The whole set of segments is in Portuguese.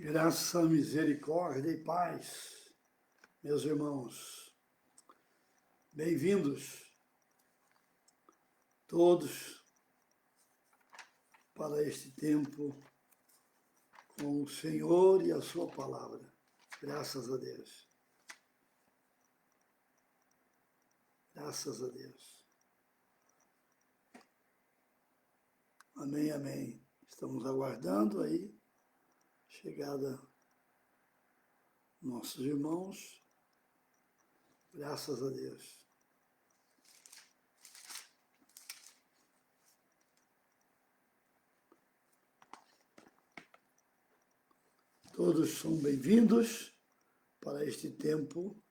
Graça, misericórdia e paz, meus irmãos. Bem-vindos todos para este tempo com o Senhor e a sua palavra. Graças a Deus. Graças a Deus. Amém, amém. Estamos aguardando aí chegada nossos irmãos. Graças a Deus. Todos são bem-vindos para este tempo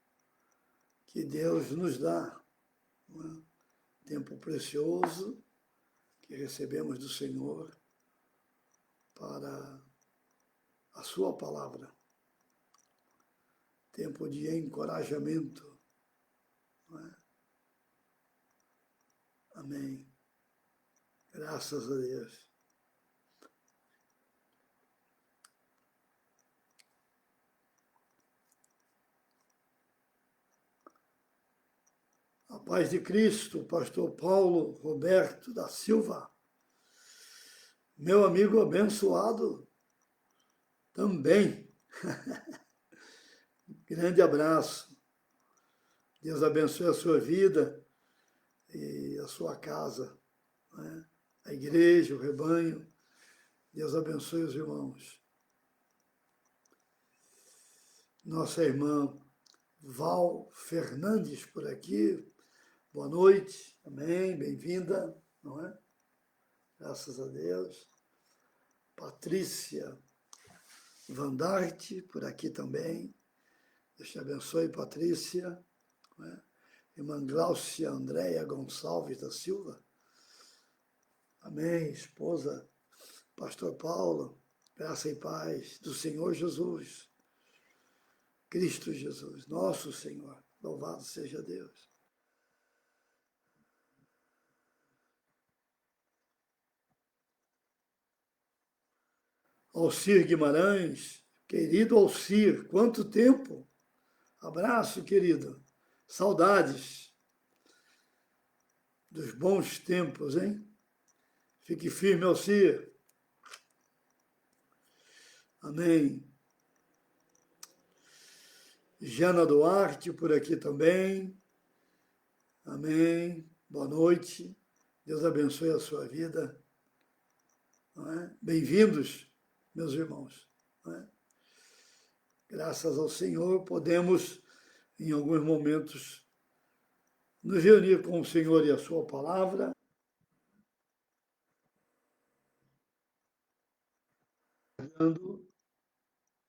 que Deus nos dá. Tempo precioso que recebemos do Senhor para a sua palavra. Tempo de encorajamento. Amém. Graças a Deus. A paz de Cristo, pastor Paulo Roberto da Silva, meu amigo abençoado também. Grande abraço. Deus abençoe a sua vida e a sua casa, a igreja, o rebanho. Deus abençoe os irmãos. Nossa irmã Val Fernandes por aqui. Boa noite, amém, bem-vinda, não é? Graças a Deus. Patrícia Vandarte por aqui também. Deus te abençoe, Patrícia. Não é? Irmã Gláucia Andréia Gonçalves da Silva. Amém, esposa, pastor Paulo, graça e paz do Senhor Jesus. Cristo Jesus, nosso Senhor, louvado seja Deus. Alcir Guimarães, querido Alcir, quanto tempo? Abraço, querido. Saudades dos bons tempos, hein? Fique firme, Alcir. Amém. Jana Duarte, por aqui também. Amém. Boa noite. Deus abençoe a sua vida. Bem-vindos, meus irmãos. Graças ao Senhor, podemos, em alguns momentos, nos reunir com o Senhor e a sua palavra.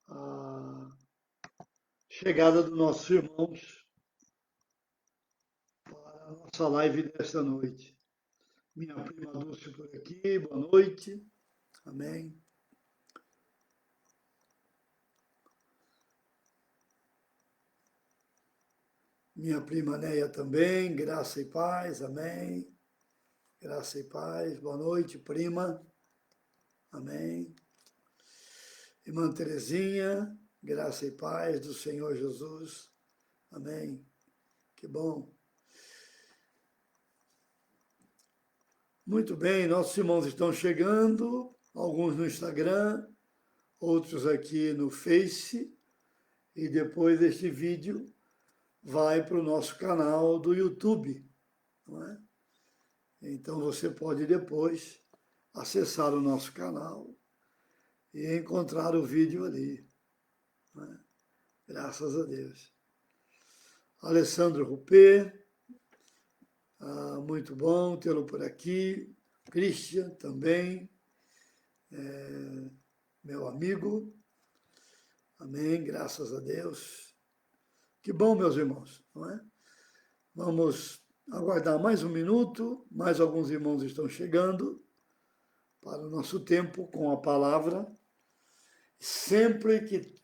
A chegada dos nossos irmãos para a nossa live desta noite. Minha prima Dulce por aqui, boa noite. Amém. Minha prima Neia também, graça e paz, amém. Graça e paz, boa noite, prima. Amém. Irmã Terezinha, graça e paz do Senhor Jesus. Amém. Que bom. Muito bem, nossos irmãos estão chegando, alguns no Instagram, outros aqui no Face, e depois este vídeo vai para o nosso canal do YouTube, não é? Então você pode depois acessar o nosso canal e encontrar o vídeo ali, não é? Graças a Deus. Alessandro Rupê, muito bom tê-lo por aqui. Christian também, meu amigo. Amém, graças a Deus. Que bom, meus irmãos, não é? Vamos aguardar mais um minuto, mais alguns irmãos estão chegando para o nosso tempo com a palavra. Sempre que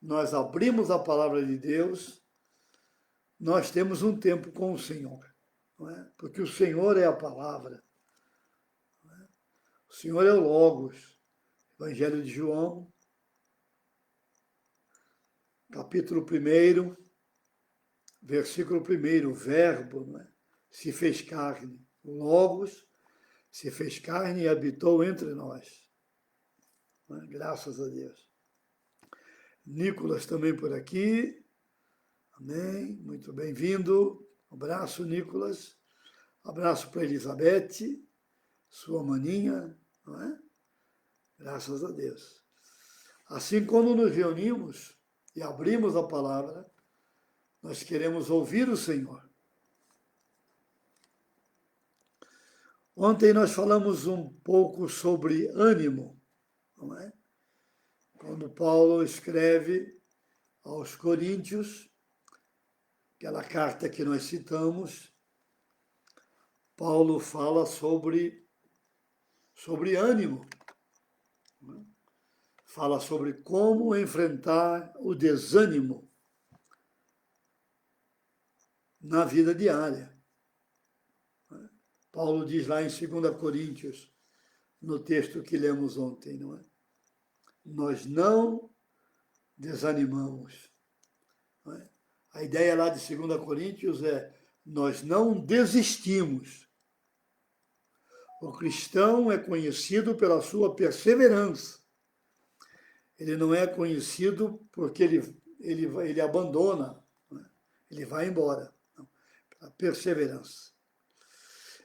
nós abrimos a palavra de Deus, nós temos um tempo com o Senhor, não é? Porque o Senhor é a palavra, não é? O Senhor é o Logos. Evangelho de João, capítulo 1, versículo 1, o verbo, não é? Se fez carne, o Logos se fez carne e habitou entre nós. Não é? Graças a Deus. Nicolas também por aqui. Amém. Muito bem-vindo. Abraço, Nicolas. Abraço para Elizabeth, sua maninha, não é? Graças a Deus. Assim, quando nos reunimos e abrimos a palavra, nós queremos ouvir o Senhor. Ontem nós falamos um pouco sobre ânimo, não é? Quando Paulo escreve aos Coríntios, aquela carta que nós citamos, Paulo fala sobre ânimo, não é? Fala sobre como enfrentar o desânimo na vida diária. Paulo diz lá em 2 Coríntios, no texto que lemos ontem, não é? Nós não desanimamos. Não é? A ideia lá de 2 Coríntios é nós não desistimos. O cristão é conhecido pela sua perseverança. Ele não é conhecido porque ele abandona, não é? Ele vai embora. Não, pela perseverança.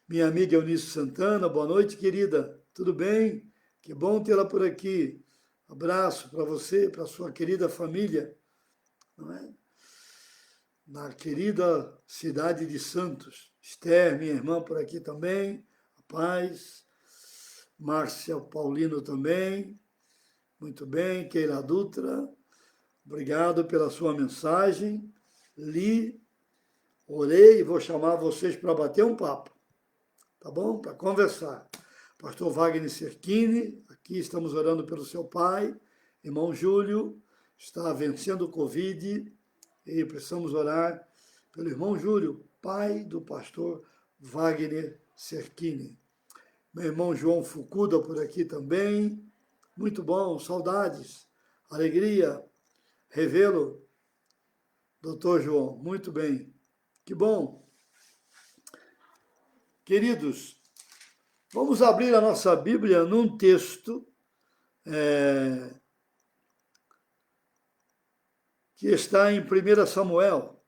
Minha amiga Eunice Santana, boa noite, querida. Tudo bem? Que bom tê-la por aqui. Abraço para você, para a sua querida família, não é? Na querida cidade de Santos. Esther, minha irmã, por aqui também. A paz. Márcia Paulino também. Muito bem. Keila Dutra, obrigado pela sua mensagem. Li, orei e vou chamar vocês para bater um papo. Tá bom? Para conversar. Pastor Wagner Serquini, aqui estamos orando pelo seu pai, irmão Júlio, está vencendo o Covid e precisamos orar pelo irmão Júlio, pai do pastor Wagner Serquini. Meu irmão João Fukuda por aqui também, muito bom, saudades, alegria, revê-lo, doutor João, muito bem, que bom. Queridos, vamos abrir a nossa Bíblia num texto que está em 1 Samuel.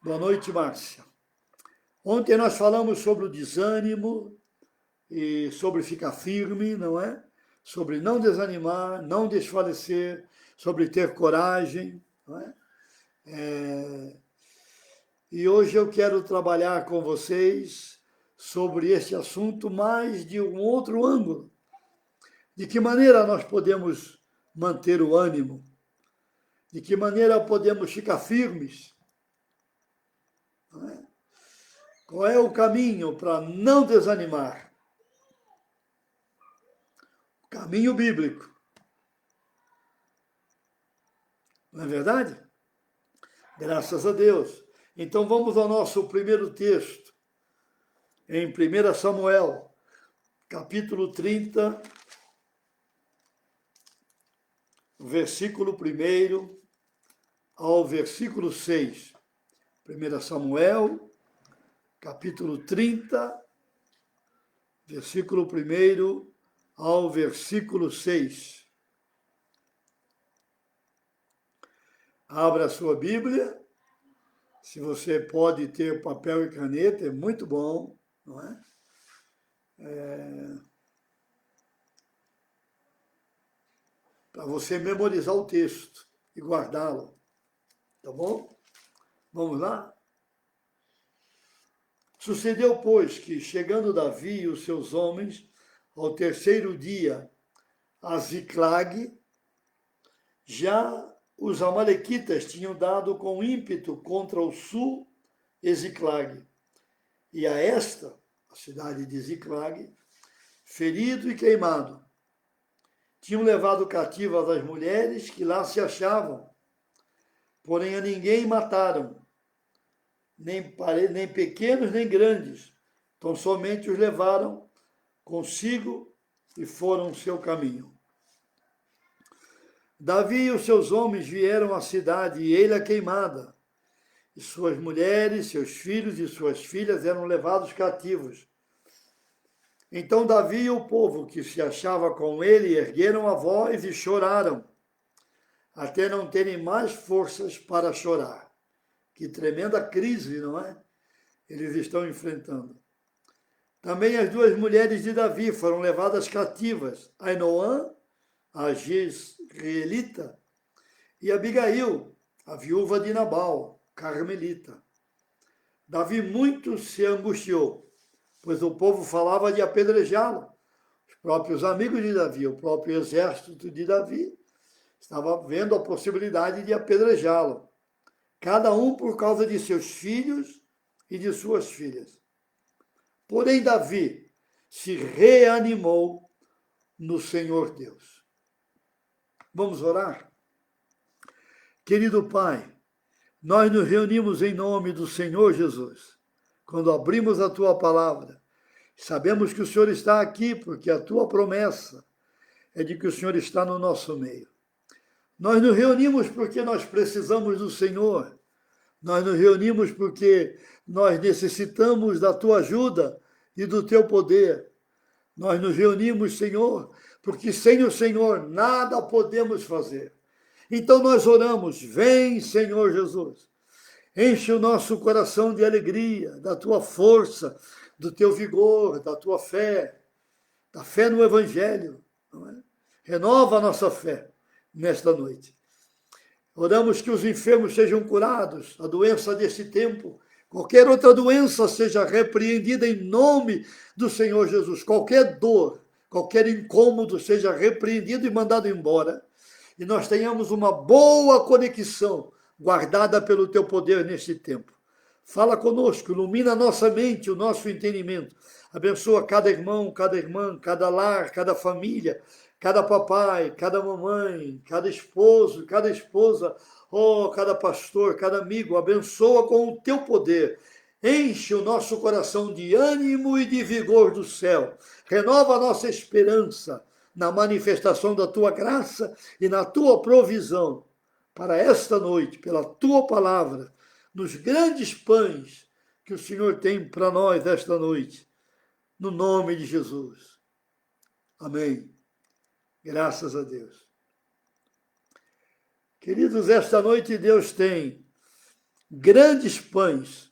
Boa noite, Márcia. Ontem nós falamos sobre o desânimo e sobre ficar firme, não é? Sobre não desanimar, não desfalecer, sobre ter coragem, não é? E hoje eu quero trabalhar com vocês sobre este assunto, mais de um outro ângulo. De que maneira nós podemos manter o ânimo? De que maneira podemos ficar firmes? Não é? Qual é o caminho para não desanimar? O caminho bíblico. Não é verdade? Graças a Deus. Então vamos ao nosso primeiro texto, em 1 Samuel, capítulo 30, versículo 1 ao versículo 6. 1 Samuel, capítulo 30, versículo 1 ao versículo 6. Abra a sua Bíblia. Se você pode ter papel e caneta, é muito bom, não é? Para você memorizar o texto e guardá-lo, tá bom? Vamos lá? Sucedeu, pois, que, chegando Davi e os seus homens, ao terceiro dia, a Ziclag, já os amalequitas tinham dado com ímpeto contra o sul e Ziclag, e a esta, a cidade de Ziclag, ferido e queimado. Tinham levado cativas as mulheres que lá se achavam, porém a ninguém mataram, nem pequenos nem grandes, então somente os levaram consigo e foram seu caminho. Davi e os seus homens vieram à cidade e ele a queimada. E suas mulheres, seus filhos e suas filhas eram levados cativos. Então Davi e o povo que se achava com ele ergueram a voz e choraram, até não terem mais forças para chorar. Que tremenda crise, não é? Eles estão enfrentando. Também as duas mulheres de Davi foram levadas cativas, Ainoã, a Jezreelita, e Abigail, a viúva de Nabal, carmelita. Davi muito se angustiou, pois o povo falava de apedrejá-lo. Os próprios amigos de Davi, o próprio exército de Davi, estava vendo a possibilidade de apedrejá-lo, cada um por causa de seus filhos e de suas filhas. Porém, Davi se reanimou no Senhor Deus. Vamos orar? Querido Pai, nós nos reunimos em nome do Senhor Jesus. Quando abrimos a Tua palavra, sabemos que o Senhor está aqui, porque a Tua promessa é de que o Senhor está no nosso meio. Nós nos reunimos porque nós precisamos do Senhor. Nós nos reunimos porque nós necessitamos da Tua ajuda e do Teu poder. Nós nos reunimos, Senhor, porque sem o Senhor nada podemos fazer. Então nós oramos, vem, Senhor Jesus, enche o nosso coração de alegria, da Tua força, do Teu vigor, da Tua fé, da fé no Evangelho. Não é? Renova a nossa fé nesta noite. Oramos que os enfermos sejam curados, a doença deste tempo, qualquer outra doença seja repreendida em nome do Senhor Jesus. Qualquer dor, qualquer incômodo seja repreendido e mandado embora. E nós tenhamos uma boa conexão guardada pelo Teu poder neste tempo. Fala conosco, ilumina a nossa mente, o nosso entendimento. Abençoa cada irmão, cada irmã, cada lar, cada família, cada papai, cada mamãe, cada esposo, cada esposa, cada pastor, cada amigo. Abençoa com o Teu poder. Enche o nosso coração de ânimo e de vigor do céu. Renova a nossa esperança na manifestação da Tua graça e na Tua provisão para esta noite, pela Tua palavra, nos grandes pães que o Senhor tem para nós esta noite, no nome de Jesus. Amém. Graças a Deus. Queridos, esta noite Deus tem grandes pães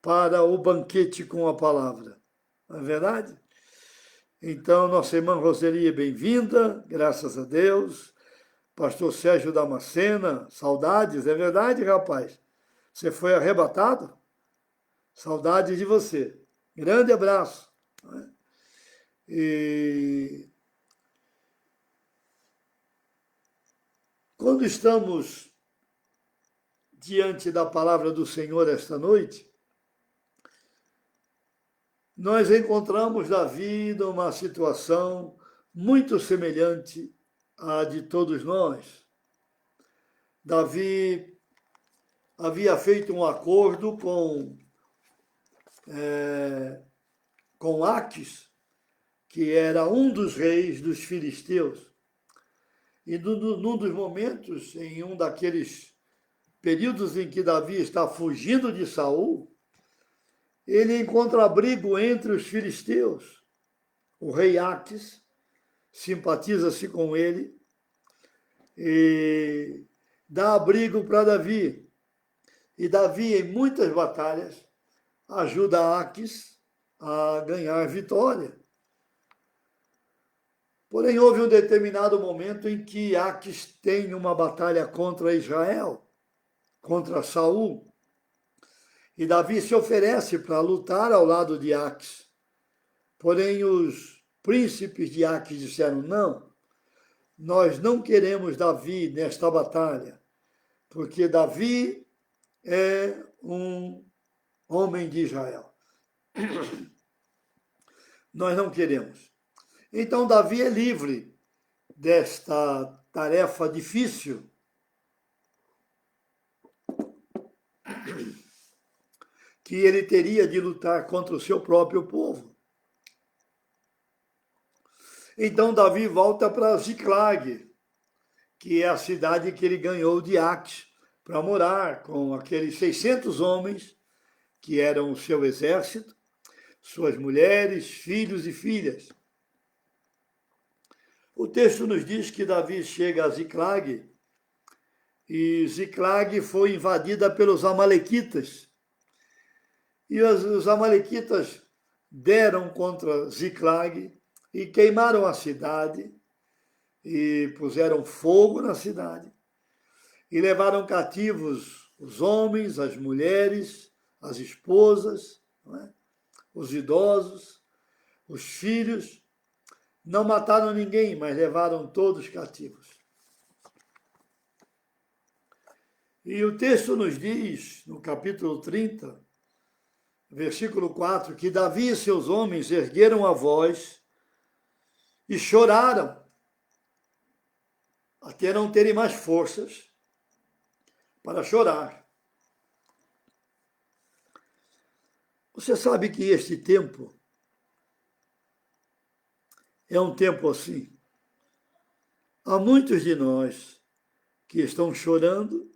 para o banquete com a palavra. Não é verdade? Então, nossa irmã Roseli é bem-vinda, graças a Deus. Pastor Sérgio Damascena, saudades, é verdade, rapaz? Você foi arrebatado? Saudades de você. Grande abraço. E quando estamos diante da palavra do Senhor esta noite, nós encontramos Davi numa situação muito semelhante à de todos nós. Davi havia feito um acordo com Aquis, que era um dos reis dos filisteus. E num dos momentos, em um daqueles períodos em que Davi está fugindo de Saul, ele encontra abrigo entre os filisteus. O rei Aquis simpatiza-se com ele e dá abrigo para Davi. E Davi, em muitas batalhas, ajuda Aquis a ganhar vitória. Porém, houve um determinado momento em que Aquis tem uma batalha contra Israel, contra Saul. E Davi se oferece para lutar ao lado de Aquis. Porém, os príncipes de Aquis disseram, não, nós não queremos Davi nesta batalha, porque Davi é um homem de Israel. Nós não queremos. Então, Davi é livre desta tarefa difícil. Que ele teria de lutar contra o seu próprio povo. Então, Davi volta para Ziclag, que é a cidade que ele ganhou de Aques para morar com aqueles 600 homens que eram o seu exército, suas mulheres, filhos e filhas. O texto nos diz que Davi chega a Ziclag, e Ziclag foi invadida pelos amalequitas. E os amalequitas deram contra Ziclag e queimaram a cidade, e puseram fogo na cidade, e levaram cativos os homens, as mulheres, as esposas, não é? Os idosos, os filhos. Não mataram ninguém, mas levaram todos cativos. E o texto nos diz, no capítulo 30, versículo 4, que Davi e seus homens ergueram a voz e choraram, até não terem mais forças para chorar. Você sabe que este tempo é um tempo assim. Há muitos de nós que estão chorando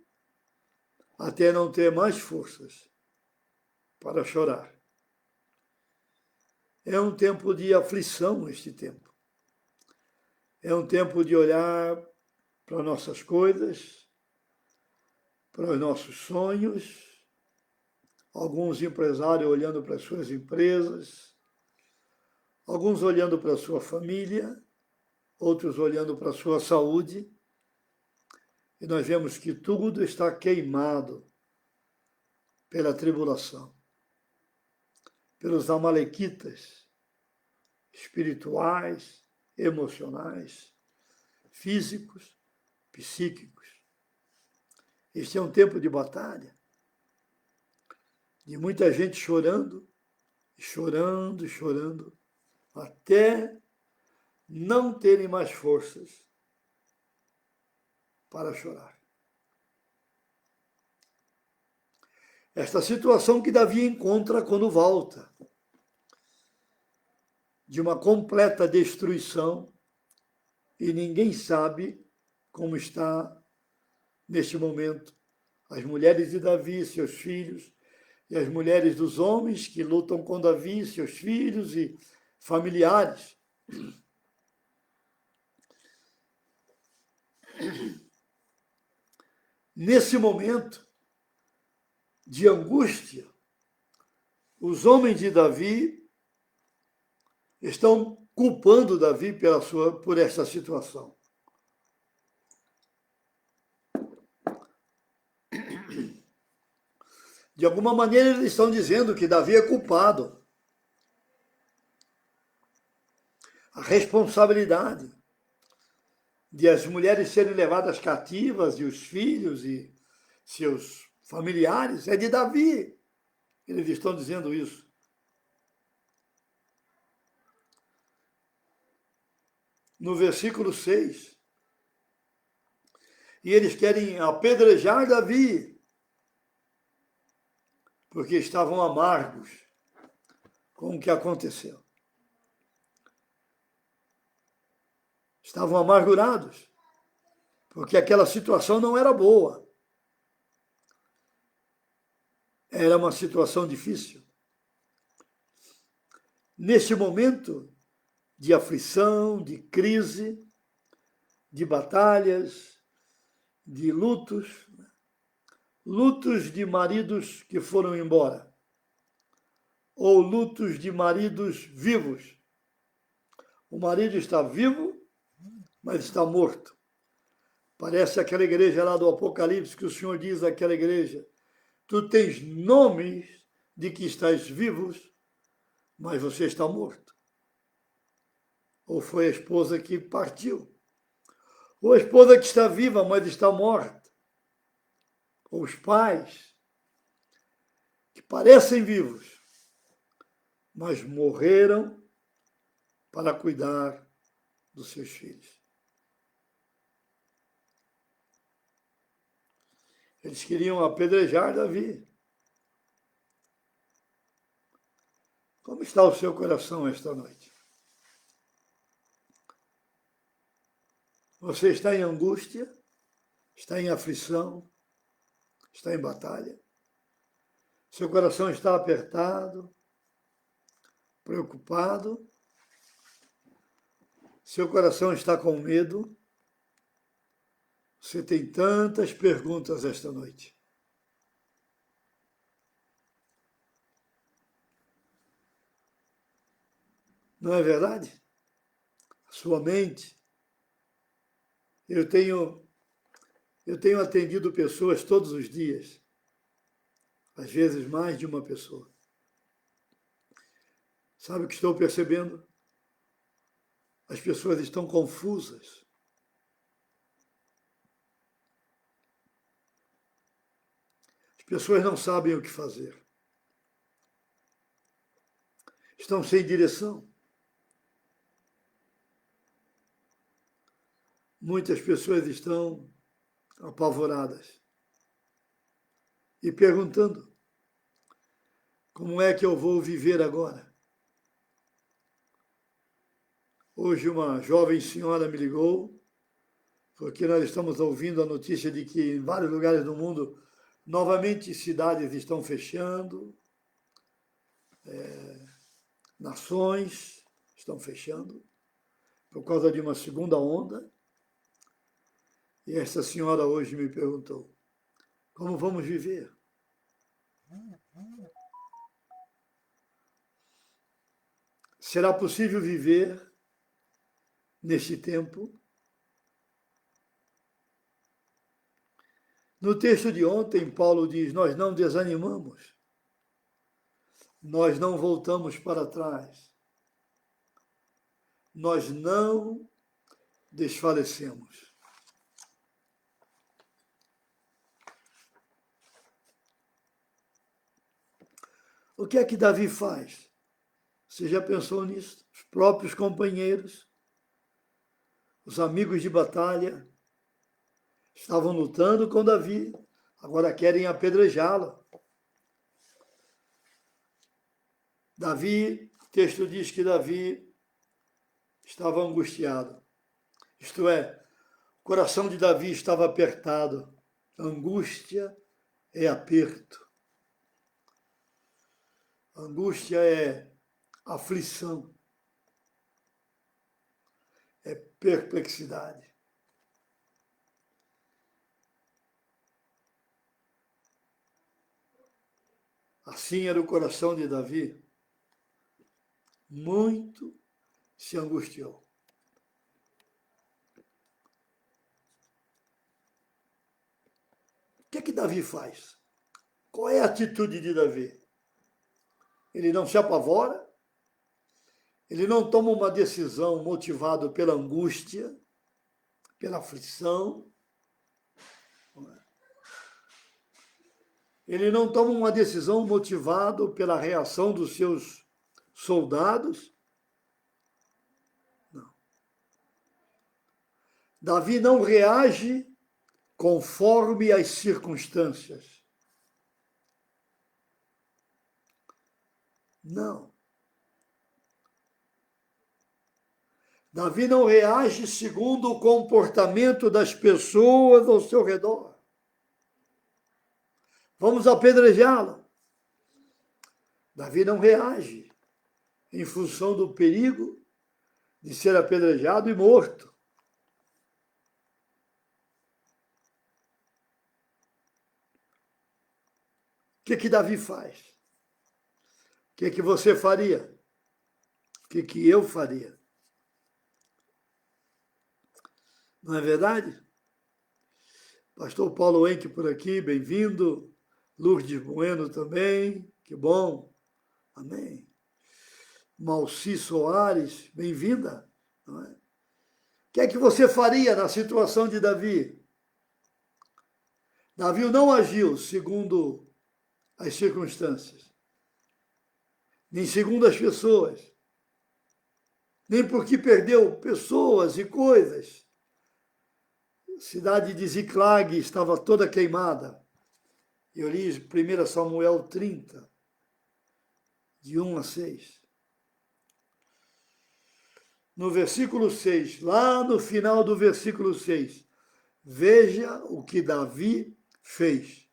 até não ter mais forças para chorar. É um tempo de aflição este tempo. É um tempo de olhar para nossas coisas, para os nossos sonhos, alguns empresários olhando para as suas empresas, alguns olhando para a sua família, outros olhando para a sua saúde, e nós vemos que tudo está queimado pela tribulação, pelos amalequitas espirituais, emocionais, físicos, psíquicos. Este é um tempo de batalha, de muita gente chorando, chorando, chorando, até não terem mais forças para chorar. Esta situação que Davi encontra quando volta, de uma completa destruição, e ninguém sabe como está neste momento as mulheres de Davi, seus filhos, e as mulheres dos homens que lutam com Davi, seus filhos e familiares. Nesse momento de angústia, os homens de Davi estão culpando Davi por essa situação. De alguma maneira, eles estão dizendo que Davi é culpado. A responsabilidade de as mulheres serem levadas cativas e os filhos e seus familiares é de Davi. Eles estão dizendo isso. No versículo 6. E eles querem apedrejar Davi, porque estavam amargos com o que aconteceu. Estavam amargurados, porque aquela situação não era boa. Era uma situação difícil. Neste momento de aflição, de crise, de batalhas, de lutos, lutos de maridos que foram embora, ou lutos de maridos vivos. O marido está vivo, mas está morto. Parece aquela igreja lá do Apocalipse que o Senhor diz àquela igreja: tu tens nomes de que estás vivos, mas você está morto. Ou foi a esposa que partiu, ou a esposa que está viva, mas está morta. Ou os pais que parecem vivos, mas morreram para cuidar dos seus filhos. Eles queriam apedrejar Davi. Como está o seu coração esta noite? Você está em angústia? está em aflição, está em batalha. Seu coração está apertado, preocupado. Seu coração está com medo. Você tem tantas perguntas esta noite. Não é verdade? Sua mente. Eu tenho atendido pessoas todos os dias, às vezes mais de uma pessoa. Sabe o que estou percebendo? As pessoas estão confusas. As pessoas não sabem o que fazer. Estão sem direção. Muitas pessoas estão apavoradas e perguntando: como é que eu vou viver agora? Hoje uma jovem senhora me ligou, porque nós estamos ouvindo a notícia de que em vários lugares do mundo, novamente cidades estão fechando, nações estão fechando, por causa de uma segunda onda. E esta senhora hoje me perguntou: como vamos viver? Será possível viver neste tempo? No texto de ontem, Paulo diz: nós não desanimamos, nós não voltamos para trás, nós não desfalecemos. O que é que Davi faz? Você já pensou nisso? Os próprios companheiros, os amigos de batalha, estavam lutando com Davi, agora querem apedrejá-lo. Davi, o texto diz que Davi estava angustiado. Isto é, o coração de Davi estava apertado. Angústia é aperto. Angústia é aflição. É perplexidade. Assim era o coração de Davi. Muito se angustiou. O que é que Davi faz? Qual é a atitude de Davi? Ele não se apavora, ele não toma uma decisão motivado pela angústia, pela aflição. Ele não toma uma decisão motivado pela reação dos seus soldados. Não. Davi não reage conforme as circunstâncias. Não. Davi não reage segundo o comportamento das pessoas ao seu redor. Vamos apedrejá-lo. Davi não reage em função do perigo de ser apedrejado e morto. O que Davi faz? O que você faria? O que eu faria? Não é verdade? Pastor Paulo Henke por aqui, bem-vindo. Lourdes Bueno também, que bom. Amém. Malci Soares, bem-vinda. Não é? O que você faria na situação de Davi? Davi não agiu segundo as circunstâncias, nem segundo as pessoas, nem porque perdeu pessoas e coisas. A cidade de Ziclag estava toda queimada. Eu li 1 Samuel 30, de 1 a 6. No versículo 6, lá no final do versículo 6, Veja o que Davi fez.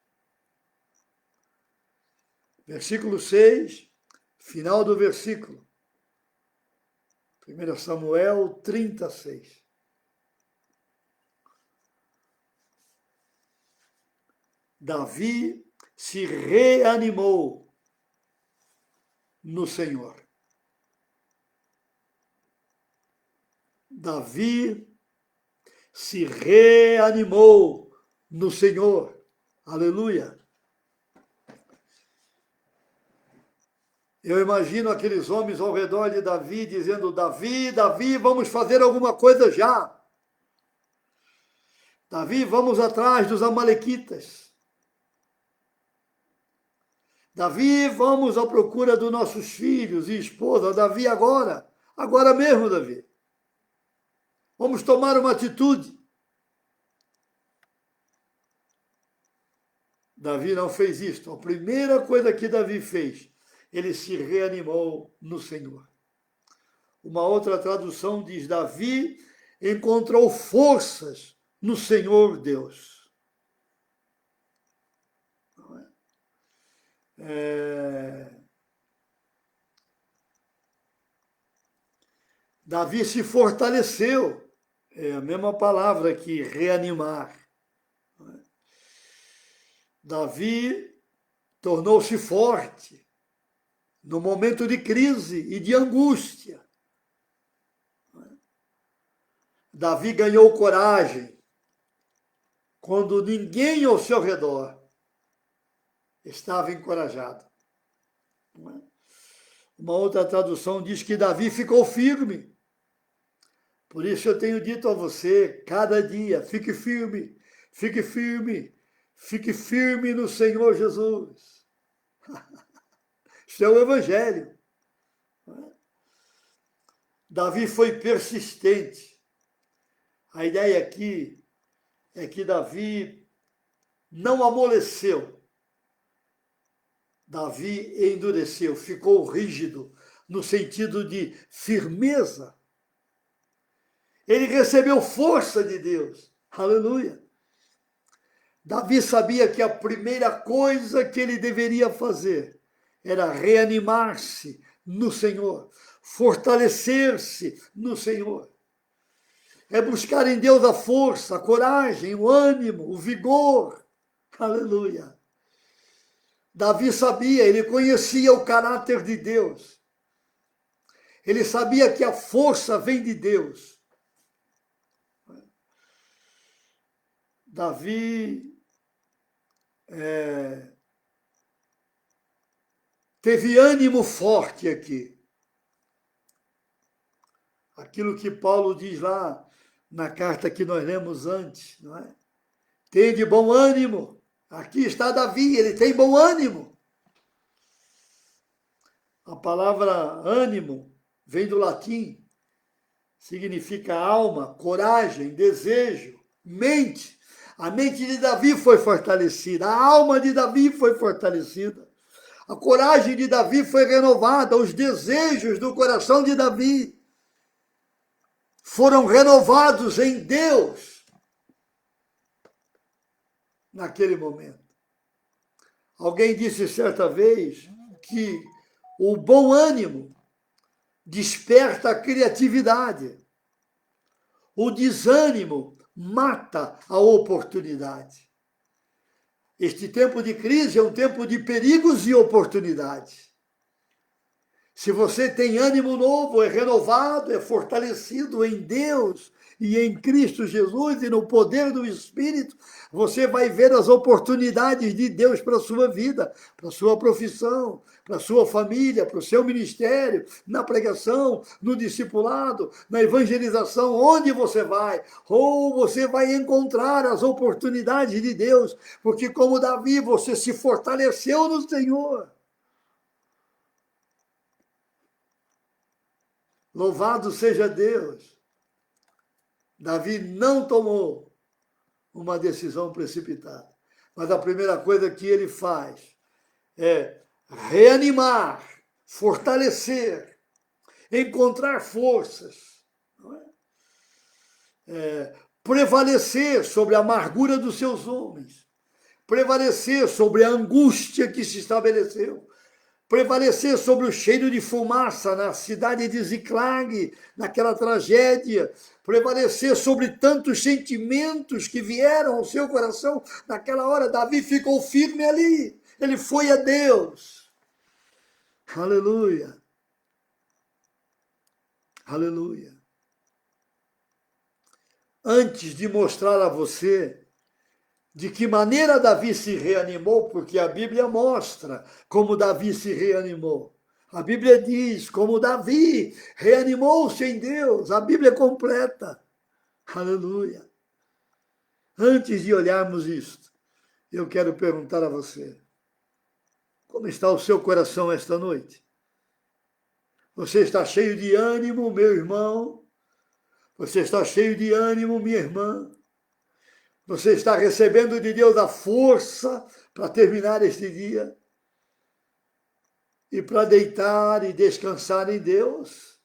Versículo 6, final do versículo. 1 Samuel 36. Davi se reanimou no Senhor. Davi se reanimou no Senhor. Aleluia. Eu imagino aqueles homens ao redor de Davi dizendo: Davi, Davi, vamos fazer alguma coisa já. Davi, vamos atrás dos amalequitas. Davi, vamos à procura dos nossos filhos e esposa. Davi, agora mesmo, Davi. Vamos tomar uma atitude. Davi não fez isto. A primeira coisa que Davi fez, ele se reanimou no Senhor. Uma outra tradução diz: Davi encontrou forças no Senhor Deus. Davi se fortaleceu. É a mesma palavra que reanimar. Davi tornou-se forte no momento de crise e de angústia. Davi ganhou coragem quando ninguém ao seu redor estava encorajado. Uma outra tradução diz que Davi ficou firme. Por isso eu tenho dito a você, cada dia, fique firme, fique firme, fique firme no Senhor Jesus. Isso é o Evangelho. Davi foi persistente. A ideia aqui é que Davi não amoleceu. Davi endureceu, ficou rígido, no sentido de firmeza. Ele recebeu força de Deus. Aleluia. Davi sabia que a primeira coisa que ele deveria fazer era reanimar-se no Senhor, fortalecer-se no Senhor. É buscar em Deus a força, a coragem, o ânimo, o vigor. Aleluia. Davi sabia, ele conhecia o caráter de Deus. Ele sabia que a força vem de Deus. Davi teve ânimo forte aqui. Aquilo que Paulo diz lá na carta que nós lemos antes, não é? Tem de bom ânimo. Aqui está Davi, ele tem bom ânimo. A palavra ânimo vem do latim, significa alma, coragem, desejo, mente. A mente de Davi foi fortalecida, a alma de Davi foi fortalecida, a coragem de Davi foi renovada, os desejos do coração de Davi foram renovados em Deus naquele momento. Alguém disse certa vez que o bom ânimo desperta a criatividade, o desânimo mata a oportunidade. Este tempo de crise é um tempo de perigos e oportunidades. Se você tem ânimo novo, é renovado, é fortalecido em Deus e em Cristo Jesus e no poder do Espírito, você vai ver as oportunidades de Deus para a sua vida, para a sua profissão, para a sua família, para o seu ministério, na pregação, no discipulado, na evangelização, onde você vai, ou você vai encontrar as oportunidades de Deus, porque como Davi, você se fortaleceu no Senhor. Louvado seja Deus. Davi não tomou uma decisão precipitada. Mas a primeira coisa que ele faz é reanimar, fortalecer, encontrar forças, não é? prevalecer sobre a amargura dos seus homens, prevalecer sobre a angústia que se estabeleceu, prevalecer sobre o cheiro de fumaça na cidade de Ziclag, naquela tragédia, prevalecer sobre tantos sentimentos que vieram ao seu coração naquela hora. Davi ficou firme ali, ele foi a Deus. Aleluia, aleluia. Antes de mostrar a você de que maneira Davi se reanimou, porque a Bíblia mostra como Davi se reanimou. A Bíblia diz como Davi reanimou-se em Deus. A Bíblia é completa. Aleluia. Antes de olharmos isto, eu quero perguntar a você, como está o seu coração esta noite? Você está cheio de ânimo, meu irmão? Você está cheio de ânimo, minha irmã? Você está recebendo de Deus a força para terminar este dia e para deitar e descansar em Deus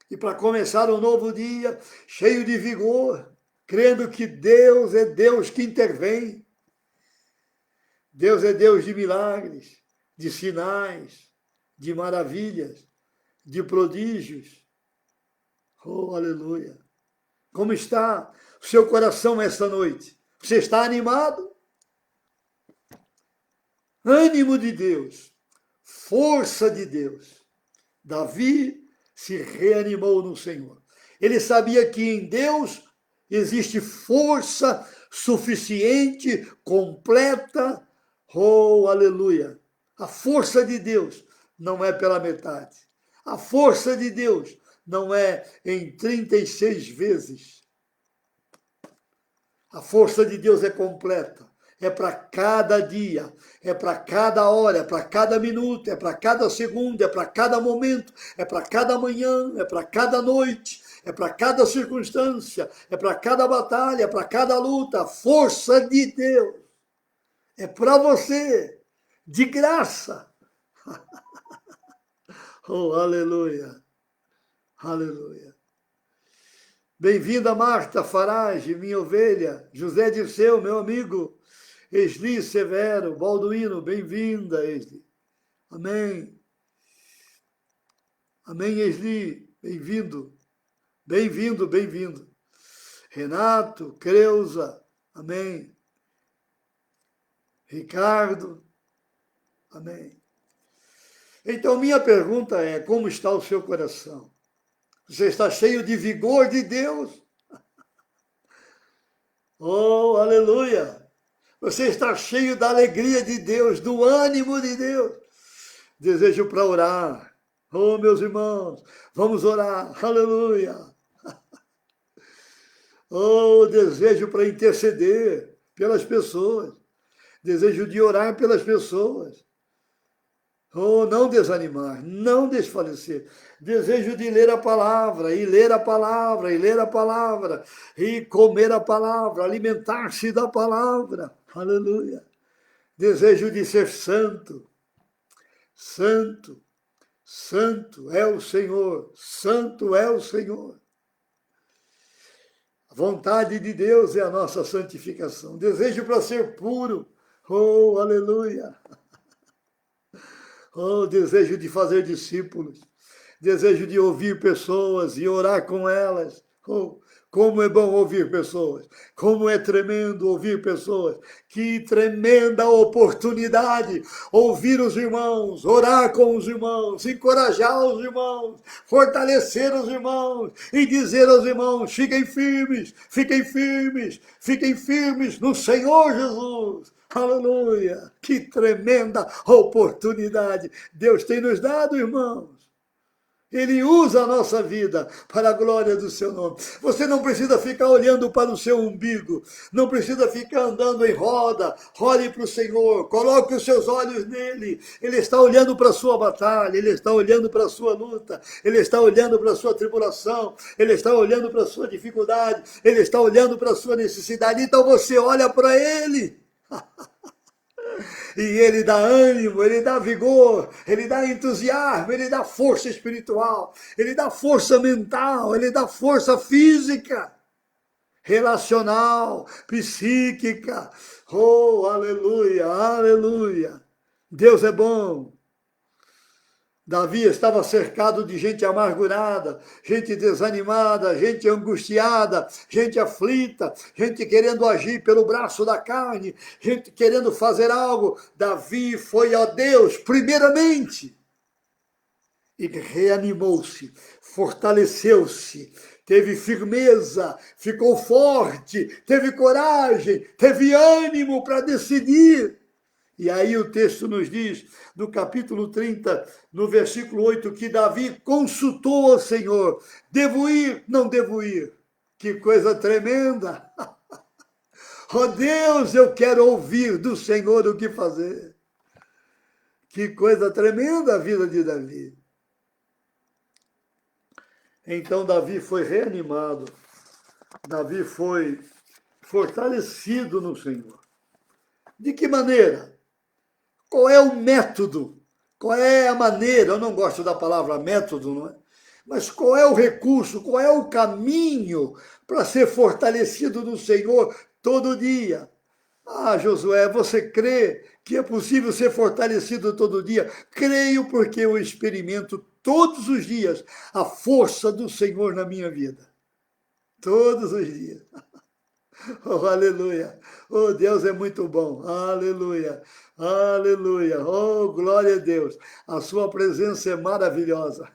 e para começar um novo dia cheio de vigor, crendo que Deus é Deus que intervém. Deus é Deus de milagres, de sinais, de maravilhas, de prodígios. Oh, aleluia! Como está o seu coração esta noite? Você está animado? Ânimo de Deus, força de Deus. Davi se reanimou no Senhor. Ele sabia que em Deus existe força suficiente, completa. Oh, aleluia! A força de Deus não é pela metade. A força de Deus não é em 36 vezes. A força de Deus é completa, é para cada dia, é para cada hora, é para cada minuto, é para cada segundo, é para cada momento, é para cada manhã, é para cada noite, é para cada circunstância, é para cada batalha, é para cada luta. A força de Deus é para você, de graça. Oh, aleluia, aleluia. Bem-vinda, Marta Farage, minha ovelha. José Dirceu, meu amigo. Esli Severo, Balduino, bem-vinda, Esli. Amém. Amém, Esli, bem-vindo. Bem-vindo, bem-vindo. Renato, Creuza, amém. Ricardo, amém. Então, minha pergunta é, como está o seu coração? Você está cheio de vigor de Deus? Oh, aleluia! Você está cheio da alegria de Deus, do ânimo de Deus. Desejo para orar. Oh, meus irmãos, vamos orar. Aleluia! Oh, desejo para interceder pelas pessoas. Desejo de orar pelas pessoas. Oh, não desanimar, não desfalecer. Desejo de ler a palavra, e ler a palavra, e ler a palavra, e comer a palavra, alimentar-se da palavra. Aleluia. Desejo de ser santo. Santo, santo é o Senhor, santo é o Senhor. A vontade de Deus é a nossa santificação. Desejo para ser puro. Oh, aleluia. Oh, desejo de fazer discípulos, desejo de ouvir pessoas e orar com elas. Oh, como é bom ouvir pessoas, como é tremendo ouvir pessoas. Que tremenda oportunidade ouvir os irmãos, orar com os irmãos, encorajar os irmãos, fortalecer os irmãos e dizer aos irmãos, fiquem firmes, fiquem firmes, fiquem firmes no Senhor Jesus. Aleluia! Que tremenda oportunidade Deus tem nos dado, irmãos. Ele usa a nossa vida para a glória do seu nome. Você não precisa ficar olhando para o seu umbigo, não precisa ficar andando em roda. Olhe para o Senhor, coloque os seus olhos nele. Ele está olhando para a sua batalha, ele está olhando para a sua luta, ele está olhando para a sua tribulação, ele está olhando para a sua dificuldade, ele está olhando para a sua necessidade. Então você olha para ele. E ele dá ânimo, ele dá vigor, ele dá entusiasmo, ele dá força espiritual, ele dá força mental, ele dá força física. relacional, psíquica. Oh, aleluia, aleluia. Deus é bom. Davi estava cercado de gente amargurada, gente desanimada, gente angustiada, gente aflita, gente querendo agir pelo braço da carne, gente querendo fazer algo. Davi foi a Deus primeiramente e reanimou-se, fortaleceu-se, teve firmeza, ficou forte, teve coragem, teve ânimo para decidir. E aí o texto nos diz, no capítulo 30, no versículo 8, que Davi consultou ao Senhor. Devo ir? Não devo ir. Que coisa tremenda! Oh Deus, eu quero ouvir do Senhor o que fazer. Que coisa tremenda a vida de Davi. Então Davi foi reanimado. Davi foi fortalecido no Senhor. De que maneira? Qual é o método? Qual é a maneira? Eu não gosto da palavra método, não é? Mas qual é o recurso? Qual é o caminho para ser fortalecido no Senhor todo dia? Ah, Josué, você crê que é possível ser fortalecido todo dia? Creio porque eu experimento todos os dias a força do Senhor na minha vida. Todos os dias. Oh, aleluia. Oh, Deus é muito bom. Aleluia. Aleluia. Oh, glória a Deus. A sua presença é maravilhosa.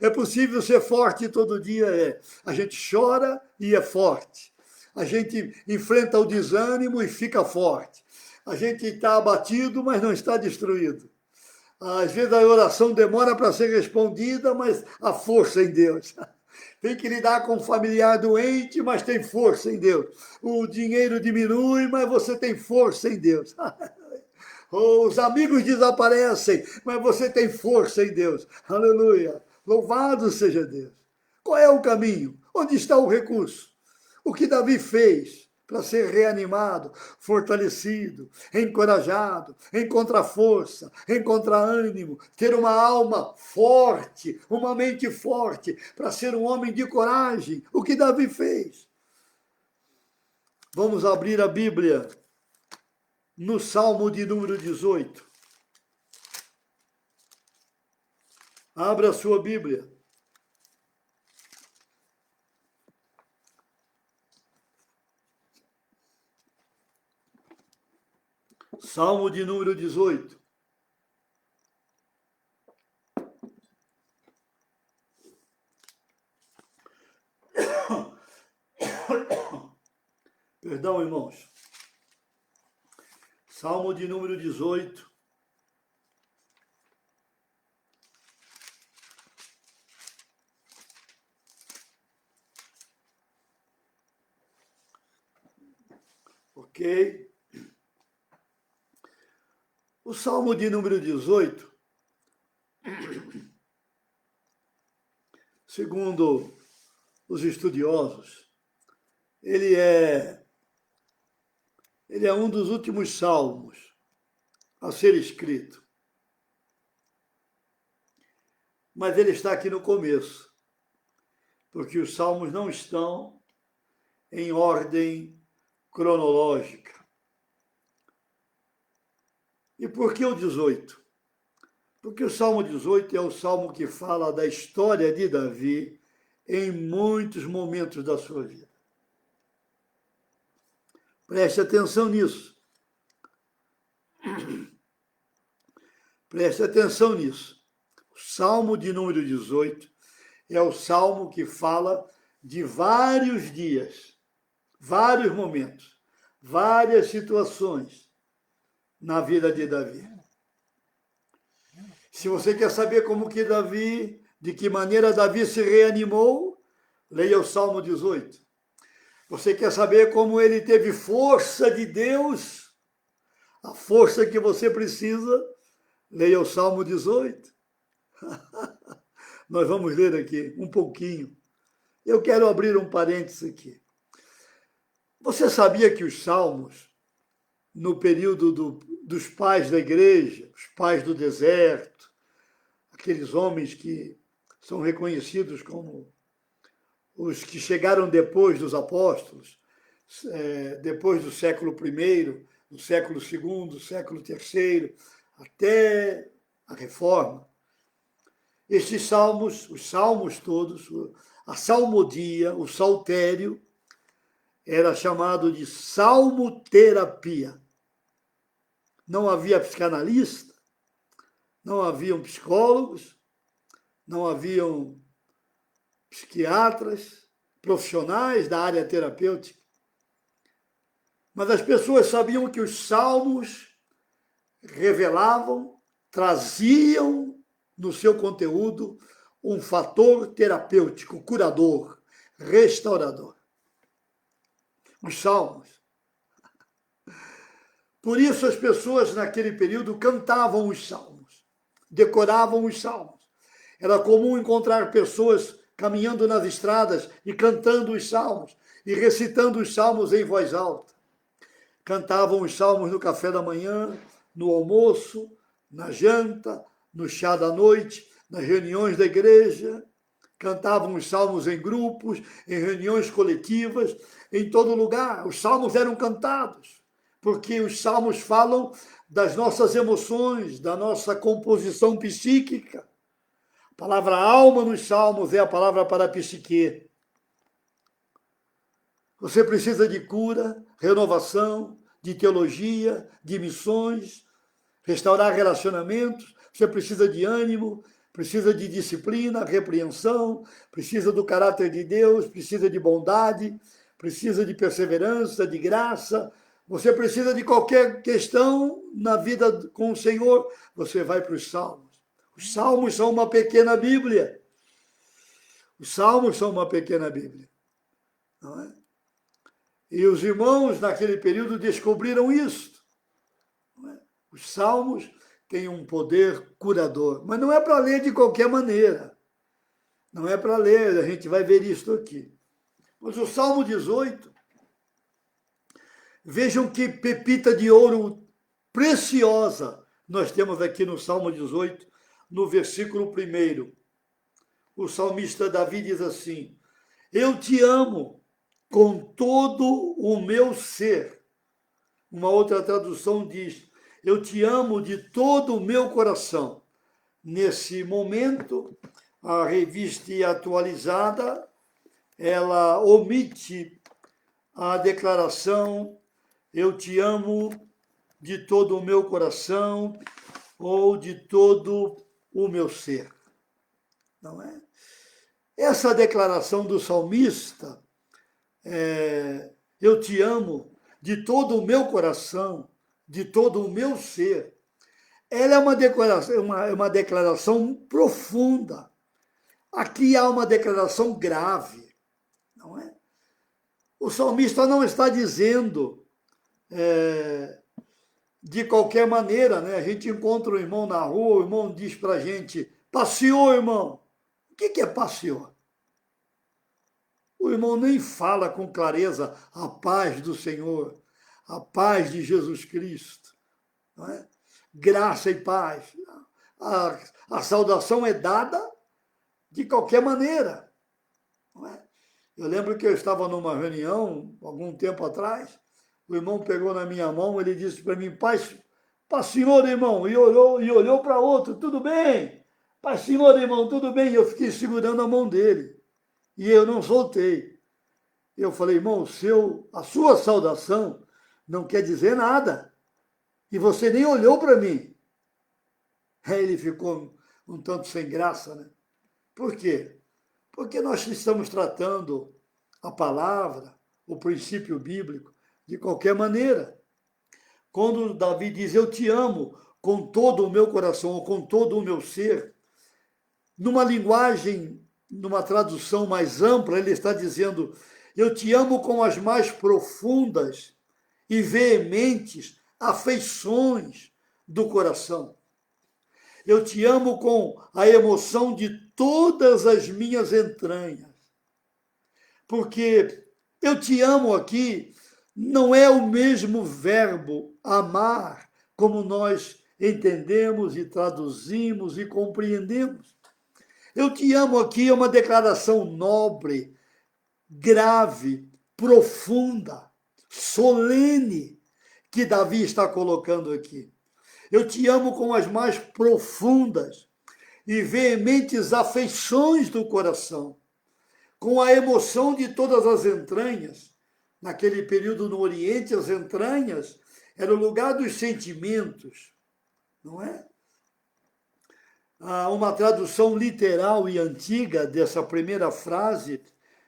É possível ser forte todo dia, é. A gente chora e é forte. A gente enfrenta o desânimo e fica forte. A gente está abatido, mas não está destruído. Às vezes a oração demora para ser respondida, mas a força em Deus. Tem que lidar com um familiar doente, mas tem força em Deus. O dinheiro diminui, mas você tem força em Deus. Os amigos desaparecem, mas você tem força em Deus. Aleluia. Louvado seja Deus. Qual é o caminho? Onde está o recurso? O que Davi fez para ser reanimado, fortalecido, encorajado, encontrar força, encontrar ânimo, ter uma alma forte, uma mente forte, para ser um homem de coragem. O que Davi fez? Vamos abrir a Bíblia no Salmo de número 18. Abra a sua Bíblia. Salmo de número 18. Perdão, irmãos. Salmo de número 18. Ok? O Salmo de número 18, segundo os estudiosos, ele é um dos últimos salmos a ser escrito. Mas ele está aqui no começo, porque os salmos não estão em ordem cronológica. E por que o 18? Porque o Salmo 18 é o salmo que fala da história de Davi em muitos momentos da sua vida. Preste atenção nisso. Preste atenção nisso. O Salmo de número 18 é o salmo que fala de vários dias, vários momentos, várias situações na vida de Davi. Se você quer saber como que Davi, de que maneira Davi se reanimou, leia o Salmo 18. Você quer saber como ele teve força de Deus, a força que você precisa, leia o Salmo 18. Nós vamos ler aqui um pouquinho. Eu quero abrir um parênteses aqui. Você sabia que os salmos, no período dos pais da igreja, os pais do deserto, aqueles homens que são reconhecidos como os que chegaram depois dos apóstolos, depois do século I, do século II, do século III, até a Reforma. Estes salmos, os salmos todos, a salmodia, o saltério, era chamado de salmoterapia. Não havia psicanalista, não haviam psicólogos, não haviam psiquiatras, profissionais da área terapêutica. Mas as pessoas sabiam que os salmos revelavam, traziam no seu conteúdo um fator terapêutico, curador, restaurador. Os salmos. Por isso as pessoas naquele período cantavam os salmos, decoravam os salmos. Era comum encontrar pessoas caminhando nas estradas e cantando os salmos e recitando os salmos em voz alta. Cantavam os salmos no café da manhã, no almoço, na janta, no chá da noite, nas reuniões da igreja. Cantavam os salmos em grupos, em reuniões coletivas, em todo lugar. Os salmos eram cantados, porque os salmos falam das nossas emoções, da nossa composição psíquica. A palavra alma nos salmos é a palavra para a psique. Você precisa de cura, renovação, de teologia, de missões, restaurar relacionamentos. Você precisa de ânimo, precisa de disciplina, repreensão, precisa do caráter de Deus, precisa de bondade, precisa de perseverança, de graça. Você precisa de qualquer questão na vida com o Senhor, você vai para os salmos. Os salmos são uma pequena Bíblia. Os salmos são uma pequena Bíblia. Não é? E os irmãos, naquele período, descobriram isso. Não é? Os salmos têm um poder curador, mas não é para ler de qualquer maneira. Não é para ler, a gente vai ver isso aqui. Mas o Salmo 18, vejam que pepita de ouro preciosa nós temos aqui no Salmo 18, no versículo 1. O salmista Davi diz assim: eu te amo com todo o meu ser. Uma outra tradução diz: eu te amo de todo o meu coração. Nesse momento, a revista atualizada, ela omite a declaração eu te amo de todo o meu coração ou de todo o meu ser. Não é? Essa declaração do salmista, eu te amo de todo o meu coração, de todo o meu ser, ela é uma declaração profunda. Aqui há uma declaração grave, não é? O salmista não está dizendo de qualquer maneira, né? A gente encontra um irmão na rua, o irmão diz para a gente, passeou, irmão. O que é passeou? O irmão nem fala com clareza a paz do Senhor, a paz de Jesus Cristo, não é? Graça e paz. A saudação é dada de qualquer maneira. Não é? Eu lembro que eu estava numa reunião, algum tempo atrás, o irmão pegou na minha mão, ele disse para mim, paz senhor, irmão, e olhou para outro, tudo bem? Paz senhor, irmão, tudo bem? E eu fiquei segurando a mão dele, e eu não soltei. Eu falei, irmão, a sua saudação não quer dizer nada, e você nem olhou para mim. Aí ele ficou um tanto sem graça, né? Por quê? Porque nós estamos tratando a palavra, o princípio bíblico, de qualquer maneira. Quando Davi diz, eu te amo com todo o meu coração, ou com todo o meu ser, numa linguagem, numa tradução mais ampla, ele está dizendo, eu te amo com as mais profundas e veementes afeições do coração. Eu te amo com a emoção de todas as minhas entranhas. Porque eu te amo aqui não é o mesmo verbo amar como nós entendemos e traduzimos e compreendemos. Eu te amo aqui é uma declaração nobre, grave, profunda, solene, que Davi está colocando aqui. Eu te amo com as mais profundas e veementes afeições do coração, com a emoção de todas as entranhas. Naquele período no Oriente, as entranhas era o lugar dos sentimentos, não é? Uma tradução literal e antiga dessa primeira frase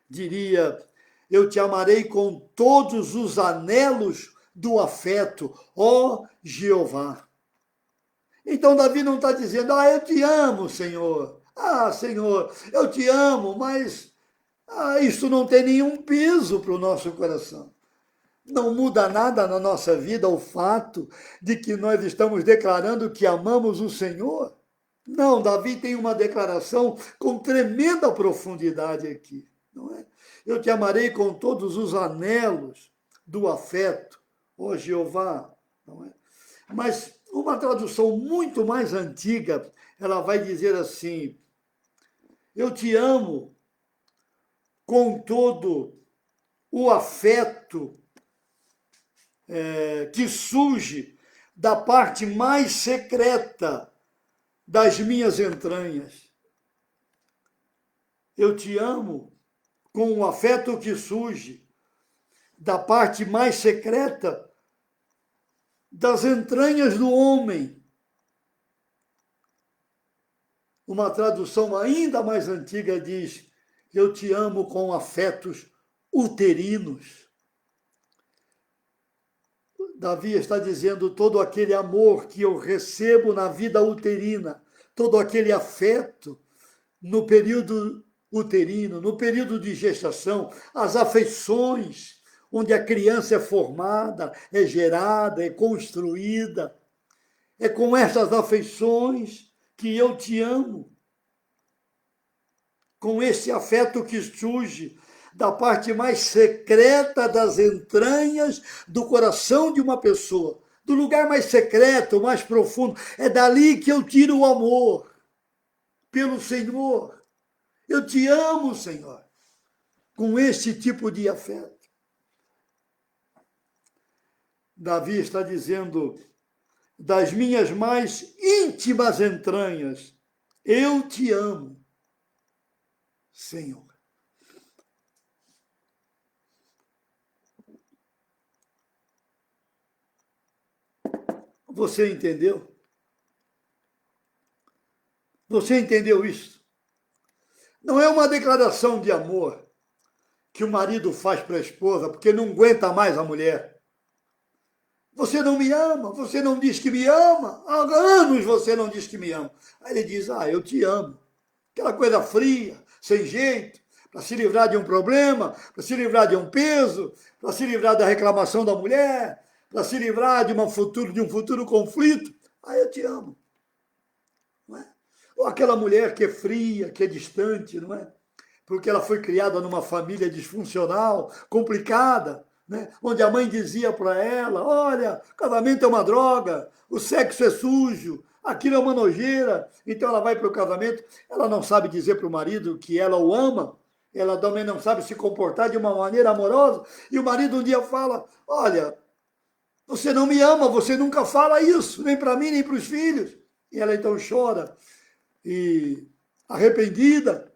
diria: eu te amarei com todos os anelos do afeto, ó Jeová. Então Davi não está dizendo, eu te amo, Senhor. Senhor, eu te amo, mas isso não tem nenhum peso para o nosso coração. Não muda nada na nossa vida o fato de que nós estamos declarando que amamos o Senhor. Não, Davi tem uma declaração com tremenda profundidade aqui, não é? Eu te amarei com todos os anelos do afeto, ó Jeová, não é? Mas uma tradução muito mais antiga, ela vai dizer assim: eu te amo com todo o afeto que surge da parte mais secreta das minhas entranhas. Eu te amo com o afeto que surge da parte mais secreta das entranhas do homem. Uma tradução ainda mais antiga diz: eu te amo com afetos uterinos. Davi está dizendo todo aquele amor que eu recebo na vida uterina, todo aquele afeto no período uterino, no período de gestação, as afeições, onde a criança é formada, é gerada, é construída. É com essas afeições que eu te amo. Com esse afeto que surge da parte mais secreta das entranhas do coração de uma pessoa, do lugar mais secreto, mais profundo. É dali que eu tiro o amor pelo Senhor. Eu te amo, Senhor, com este tipo de afeto. Davi está dizendo: das minhas mais íntimas entranhas, eu te amo, Senhor. Você entendeu? Você entendeu isso? Não é uma declaração de amor que o marido faz para a esposa porque não aguenta mais a mulher. Você não me ama, você não diz que me ama, há anos você não diz que me ama. Aí ele diz: eu te amo. Aquela coisa fria, sem jeito, para se livrar de um problema, para se livrar de um peso, para se livrar da reclamação da mulher, para se livrar de um futuro conflito. Eu te amo. Não é? Ou aquela mulher que é fria, que é distante, não é? Porque ela foi criada numa família disfuncional, complicada, né? Onde a mãe dizia para ela: olha, casamento é uma droga, o sexo é sujo, aquilo é uma nojeira. Então ela vai para o casamento, ela não sabe dizer para o marido que ela o ama, ela também não sabe se comportar de uma maneira amorosa, e o marido um dia fala: olha, você não me ama, você nunca fala isso, nem para mim, nem para os filhos. E ela então chora, e arrependida,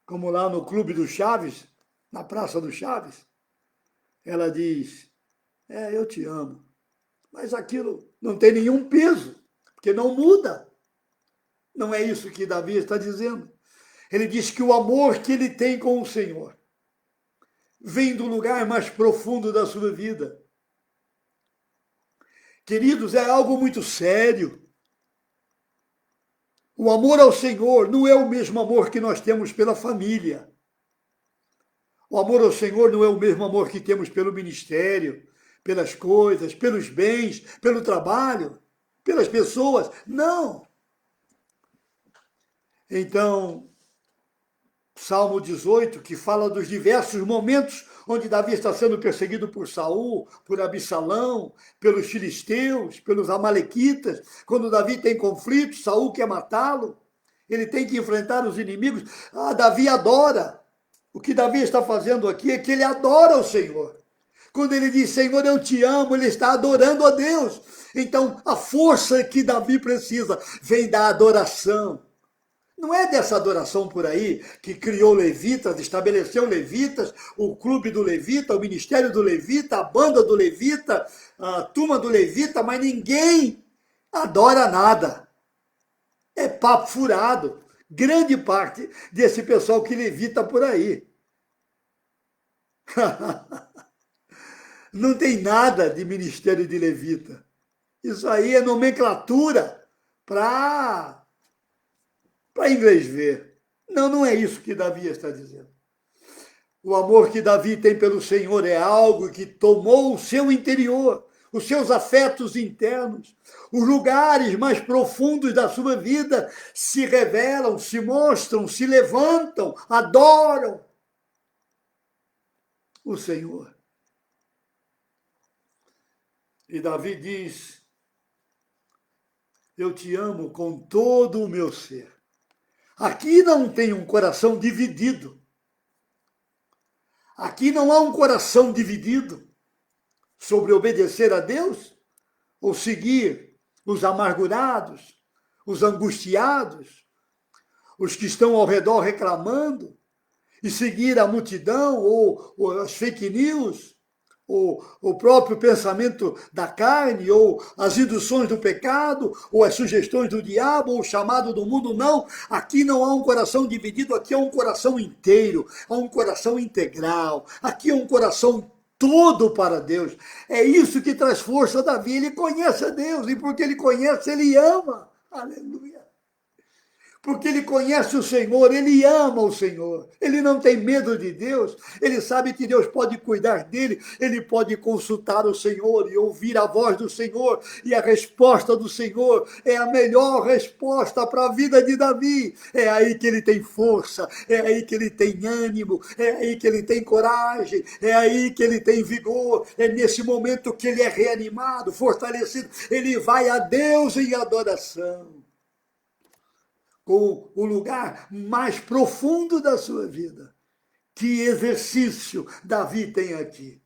como lá no Clube do Chaves, na Praça do Chaves, ela diz: eu te amo. Mas aquilo não tem nenhum peso, porque não muda. Não é isso que Davi está dizendo. Ele diz que o amor que ele tem com o Senhor vem do lugar mais profundo da sua vida. Queridos, é algo muito sério. O amor ao Senhor não é o mesmo amor que nós temos pela família. O amor ao Senhor não é o mesmo amor que temos pelo ministério, pelas coisas, pelos bens, pelo trabalho, pelas pessoas. Não! Então, Salmo 18, que fala dos diversos momentos onde Davi está sendo perseguido por Saul, por Absalão, pelos filisteus, pelos amalequitas. Quando Davi tem conflito, Saul quer matá-lo, ele tem que enfrentar os inimigos. Davi adora. O que Davi está fazendo aqui é que ele adora o Senhor. Quando ele diz, Senhor, eu te amo, ele está adorando a Deus. Então, a força que Davi precisa vem da adoração. Não é dessa adoração por aí que criou levitas, estabeleceu levitas, o clube do levita, o ministério do levita, a banda do levita, a turma do levita, mas ninguém adora nada. É papo furado. Grande parte desse pessoal que levita por aí. Não tem nada de ministério de levita. Isso aí é nomenclatura para inglês ver. Não, não é isso que Davi está dizendo. O amor que Davi tem pelo Senhor é algo que tomou o seu interior, os seus afetos internos, os lugares mais profundos da sua vida se revelam, se mostram, se levantam, adoram o Senhor. E Davi diz, eu te amo com todo o meu ser. Aqui não tem um coração dividido. Aqui não há um coração dividido sobre obedecer a Deus ou seguir os amargurados, os angustiados, os que estão ao redor reclamando, e seguir a multidão ou as fake news, ou o próprio pensamento da carne, ou as induções do pecado, ou as sugestões do diabo, ou o chamado do mundo. Não, aqui não há um coração dividido, aqui é um coração inteiro, há um coração integral, aqui é um coração todo para Deus. É isso que traz força a Davi, ele conhece a Deus, e porque ele conhece, ele ama. Aleluia. Porque ele conhece o Senhor, ele ama o Senhor, ele não tem medo de Deus, ele sabe que Deus pode cuidar dele, ele pode consultar o Senhor e ouvir a voz do Senhor, e a resposta do Senhor é a melhor resposta para a vida de Davi. É aí que ele tem força, é aí que ele tem ânimo, é aí que ele tem coragem, é aí que ele tem vigor, é nesse momento que ele é reanimado, fortalecido, ele vai a Deus em adoração. Com o lugar mais profundo da sua vida. Que exercício Davi tem aqui.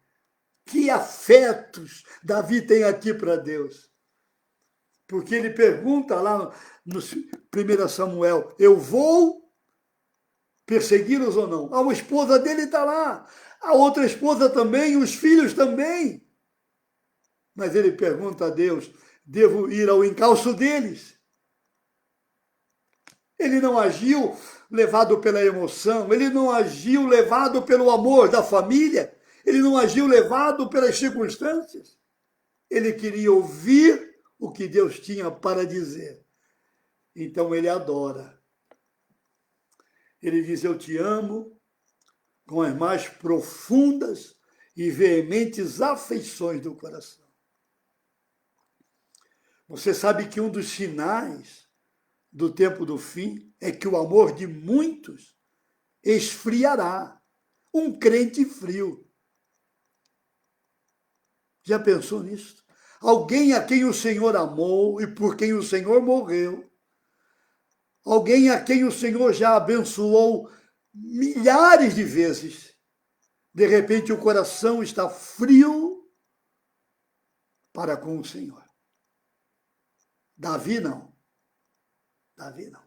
Que afetos Davi tem aqui para Deus. Porque ele pergunta lá no 1 Samuel, eu vou persegui-los ou não? A esposa dele está lá, a outra esposa também, os filhos também. Mas ele pergunta a Deus, devo ir ao encalço deles? Ele não agiu levado pela emoção, ele não agiu levado pelo amor da família, ele não agiu levado pelas circunstâncias. Ele queria ouvir o que Deus tinha para dizer. Então ele adora. Ele diz, eu te amo com as mais profundas e veementes afeições do coração. Você sabe que um dos sinais do tempo do fim é que o amor de muitos esfriará. Um crente frio. Já pensou nisso? Alguém a quem o Senhor amou e por quem o Senhor morreu. Alguém a quem o Senhor já abençoou milhares de vezes. De repente o coração está frio para com o Senhor. Davi não. Davi não.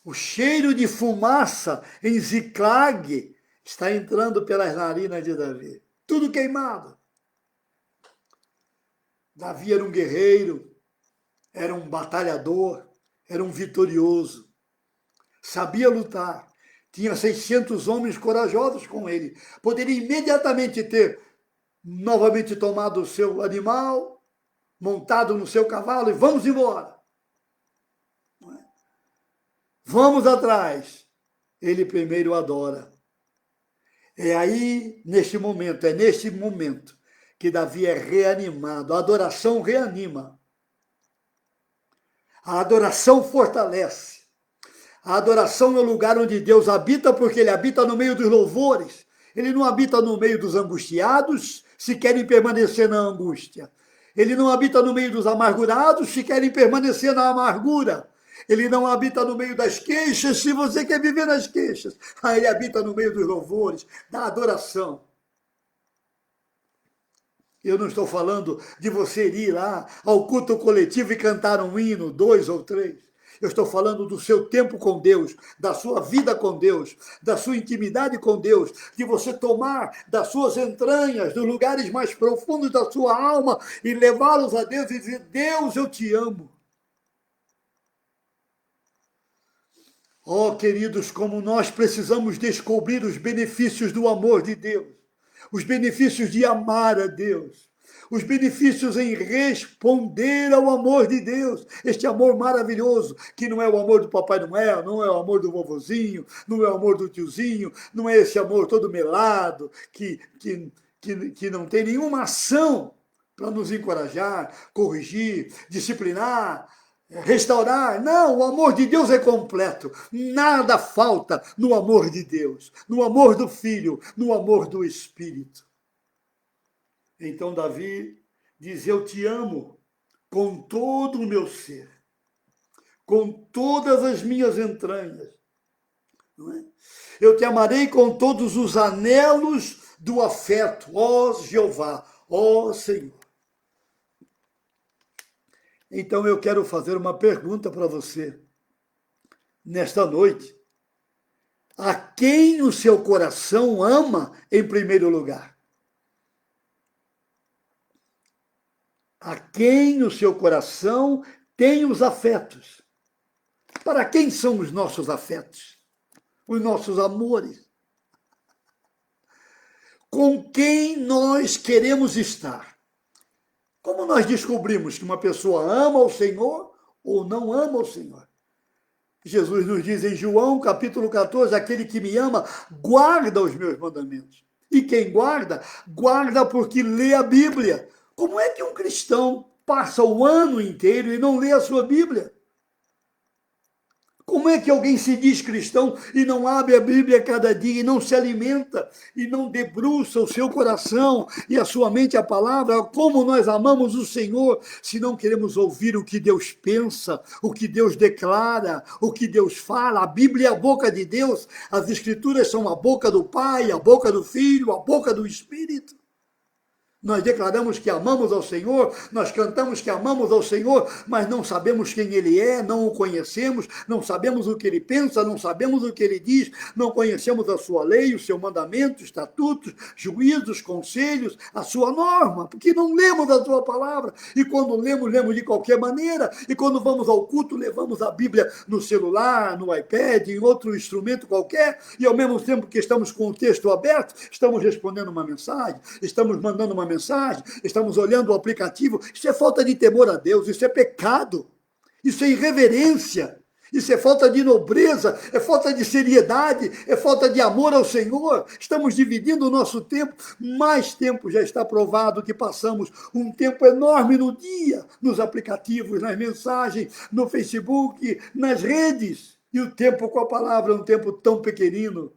O cheiro de fumaça em Ziclag está entrando pelas narinas de Davi. Tudo queimado. Davi era um guerreiro, era um batalhador, era um vitorioso. Sabia lutar. Tinha 600 homens corajosos com ele. Poderia imediatamente ter novamente tomado o seu animal, montado no seu cavalo e vamos embora. Vamos atrás. Ele primeiro adora. É aí, neste momento, que Davi é reanimado. A adoração reanima. A adoração fortalece. A adoração é o lugar onde Deus habita, porque ele habita no meio dos louvores. Ele não habita no meio dos angustiados, se querem permanecer na angústia. Ele não habita no meio dos amargurados, se querem permanecer na amargura. Ele não habita no meio das queixas, se você quer viver nas queixas. Ele habita no meio dos louvores, da adoração. Eu não estou falando de você ir lá ao culto coletivo e cantar um hino, 2 ou 3. Eu estou falando do seu tempo com Deus, da sua vida com Deus, da sua intimidade com Deus, de você tomar das suas entranhas, dos lugares mais profundos da sua alma e levá-los a Deus e dizer: Deus, eu te amo. Oh, queridos, como nós precisamos descobrir os benefícios do amor de Deus, os benefícios de amar a Deus, os benefícios em responder ao amor de Deus, este amor maravilhoso, que não é o amor do Papai Noel, não é o amor do vovozinho, não é o amor do tiozinho, não é esse amor todo melado, que não tem nenhuma ação para nos encorajar, corrigir, disciplinar, restaurar. Não, o amor de Deus é completo. Nada falta no amor de Deus, no amor do Filho, no amor do Espírito. Então Davi diz: eu te amo com todo o meu ser, com todas as minhas entranhas. Não é? Eu te amarei com todos os anelos do afeto, ó Jeová, ó Senhor. Então eu quero fazer uma pergunta para você nesta noite. A quem o seu coração ama em primeiro lugar? A quem o seu coração tem os afetos? Para quem são os nossos afetos? Os nossos amores? Com quem nós queremos estar? Como nós descobrimos que uma pessoa ama o Senhor ou não ama o Senhor? Jesus nos diz em João, capítulo 14, aquele que me ama, guarda os meus mandamentos. E quem guarda, guarda porque lê a Bíblia. Como é que um cristão passa o ano inteiro e não lê a sua Bíblia? Como é que alguém se diz cristão e não abre a Bíblia cada dia e não se alimenta e não debruça o seu coração e a sua mente a palavra? Como nós amamos o Senhor se não queremos ouvir o que Deus pensa, o que Deus declara, o que Deus fala? A Bíblia é a boca de Deus, as Escrituras são a boca do Pai, a boca do Filho, a boca do Espírito. Nós declaramos que amamos ao Senhor, nós cantamos que amamos ao Senhor, mas não sabemos quem Ele é, não o conhecemos, não sabemos o que Ele pensa, não sabemos o que Ele diz, não conhecemos a sua lei, o seu mandamento, estatutos, juízos, conselhos, a sua norma, porque não lemos a sua palavra, e quando lemos, lemos de qualquer maneira, e quando vamos ao culto, levamos a Bíblia no celular, no iPad, em outro instrumento qualquer, e ao mesmo tempo que estamos com o texto aberto, estamos respondendo uma mensagem, estamos mandando uma mensagem, estamos olhando o aplicativo. Isso é falta de temor a Deus, isso é pecado, isso é irreverência, isso é falta de nobreza, é falta de seriedade, é falta de amor ao Senhor. Estamos dividindo o nosso tempo, mais tempo já está provado que passamos um tempo enorme no dia, nos aplicativos, nas mensagens, no Facebook, nas redes, e o tempo com a palavra é um tempo tão pequenino.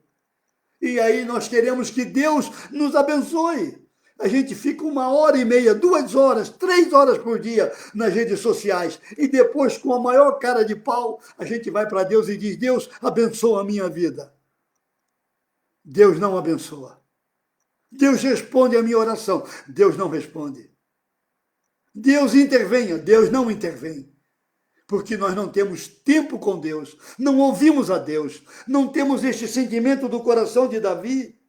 E aí nós queremos que Deus nos abençoe. A gente fica 1h30, 2 horas, 3 horas por dia nas redes sociais. E depois, com a maior cara de pau, a gente vai para Deus e diz: Deus, abençoa a minha vida. Deus não abençoa. Deus responde a minha oração. Deus não responde. Deus intervenha. Deus não intervém. Porque nós não temos tempo com Deus. Não ouvimos a Deus. Não temos este sentimento do coração de Davi.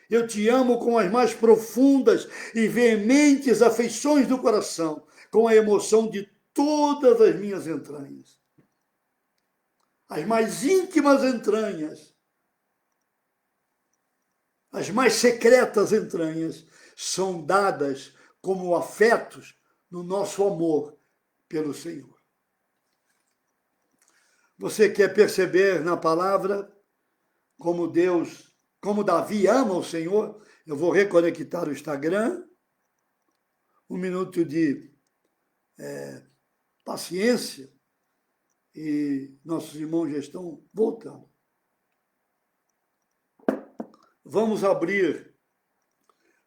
Eu te amo com as mais profundas e veementes afeições do coração, com a emoção de todas as minhas entranhas. As mais íntimas entranhas, as mais secretas entranhas, são dadas como afetos no nosso amor pelo Senhor. Você quer perceber na palavra como Deus, como Davi ama o Senhor? Eu vou reconectar o Instagram. Um minuto de paciência e nossos irmãos já estão voltando. Vamos abrir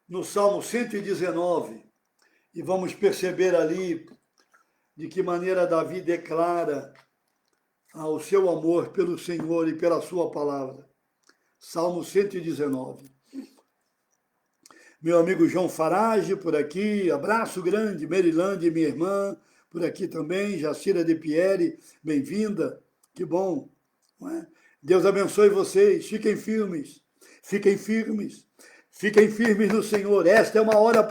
no Salmo 119 e vamos perceber ali de que maneira Davi declara ao seu amor pelo Senhor e pela sua palavra. Salmo 119. Meu amigo João Farage, por aqui, abraço grande, Merilândia, minha irmã, por aqui também, Jacira de Pieri, bem-vinda, que bom, não é? Deus abençoe vocês, fiquem firmes, fiquem firmes, fiquem firmes no Senhor. Esta é uma hora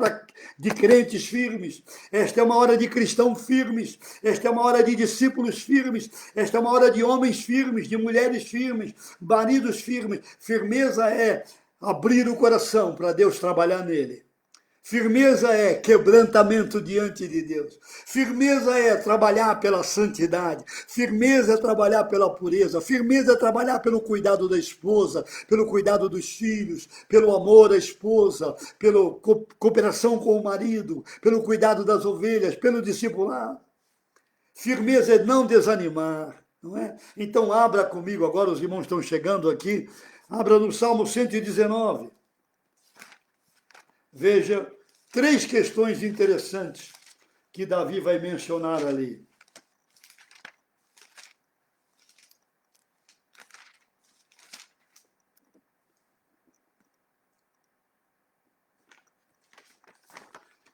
de crentes firmes, esta é uma hora de cristãos firmes, esta é uma hora de discípulos firmes, esta é uma hora de homens firmes, de mulheres firmes, maridos firmes. Firmeza é abrir o coração para Deus trabalhar nele. Firmeza é quebrantamento diante de Deus. Firmeza é trabalhar pela santidade. Firmeza é trabalhar pela pureza. Firmeza é trabalhar pelo cuidado da esposa, pelo cuidado dos filhos, pelo amor à esposa, pela cooperação com o marido, pelo cuidado das ovelhas, pelo discipulado. Firmeza é não desanimar, não é? Então abra comigo agora, os irmãos estão chegando aqui. Abra no Salmo 119. Veja 3 questões interessantes que Davi vai mencionar ali.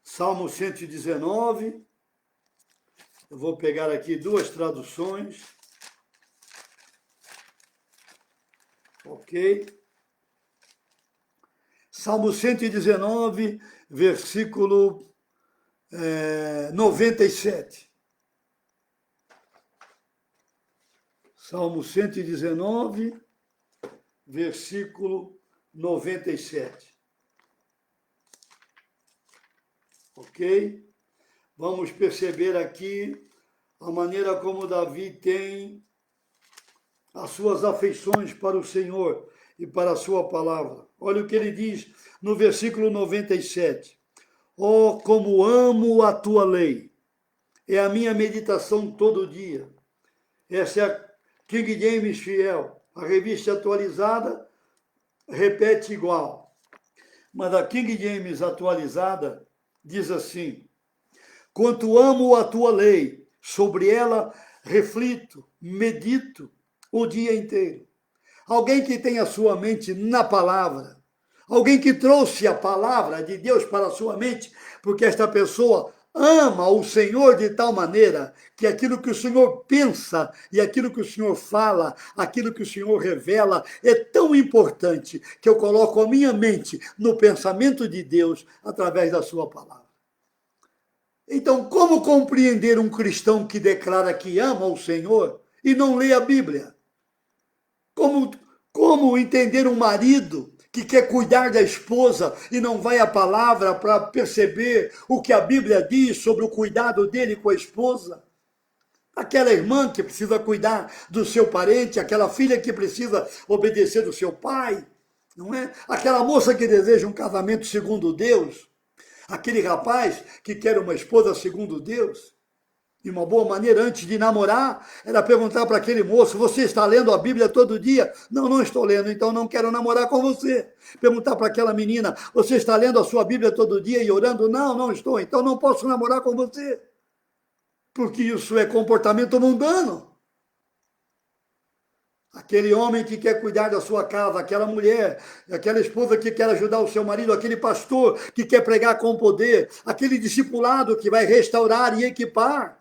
Salmo 119. Eu vou pegar aqui 2 traduções. Ok? Salmo 119, versículo 97. Salmo 119, versículo 97. Ok? Vamos perceber aqui a maneira como Davi tem as suas afeições para o Senhor e para a sua palavra. Olha o que ele diz no versículo 97. Oh, como amo a tua lei! É a minha meditação todo dia. Essa é a King James Fiel. A revista atualizada repete igual. Mas a King James atualizada diz assim: quanto amo a tua lei, sobre ela reflito, medito o dia inteiro. Alguém que tem a sua mente na palavra, alguém que trouxe a palavra de Deus para a sua mente, porque esta pessoa ama o Senhor de tal maneira que aquilo que o Senhor pensa e aquilo que o Senhor fala, aquilo que o Senhor revela, é tão importante que eu coloco a minha mente no pensamento de Deus através da sua palavra. Então, como compreender um cristão que declara que ama o Senhor e não lê a Bíblia? Como entender um marido que quer cuidar da esposa e não vai à palavra para perceber o que a Bíblia diz sobre o cuidado dele com a esposa? Aquela irmã que precisa cuidar do seu parente, aquela filha que precisa obedecer do seu pai, não é? Aquela moça que deseja um casamento segundo Deus, aquele rapaz que quer uma esposa segundo Deus. E uma boa maneira, antes de namorar, era perguntar para aquele moço: você está lendo a Bíblia todo dia? Não, não estou lendo, então não quero namorar com você. Perguntar para aquela menina: você está lendo a sua Bíblia todo dia e orando? Não, não estou, então não posso namorar com você. Porque isso é comportamento mundano. Aquele homem que quer cuidar da sua casa, aquela mulher, aquela esposa que quer ajudar o seu marido, aquele pastor que quer pregar com poder, aquele discipulado que vai restaurar e equipar.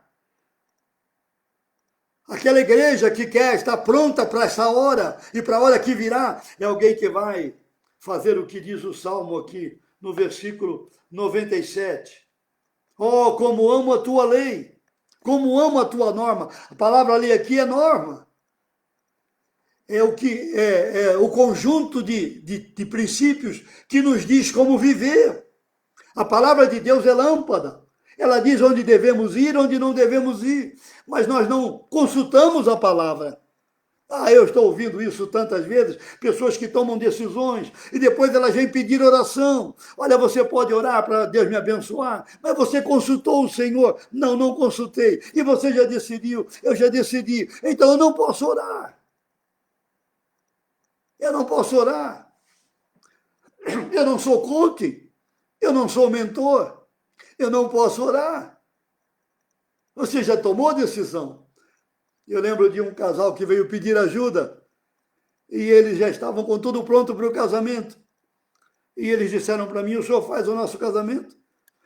Aquela igreja que quer estar pronta para essa hora e para a hora que virá, é alguém que vai fazer o que diz o Salmo aqui, no versículo 97. Oh, como amo a tua lei, como amo a tua norma. A palavra lei aqui é norma. É o conjunto de princípios que nos diz como viver. A palavra de Deus é lâmpada. Ela diz onde devemos ir, onde não devemos ir. Mas nós não consultamos a palavra. Eu estou ouvindo isso tantas vezes, pessoas que tomam decisões e depois elas vêm pedir oração. Olha, você pode orar para Deus me abençoar, mas você consultou o Senhor? Não, não consultei. E você já decidiu? Eu já decidi. Então eu não posso orar. Eu não posso orar. Eu não sou coach. Eu não sou mentor. Eu não posso orar. Você já tomou a decisão. Eu lembro de um casal que veio pedir ajuda e eles já estavam com tudo pronto para o casamento. E eles disseram para mim, o senhor faz o nosso casamento?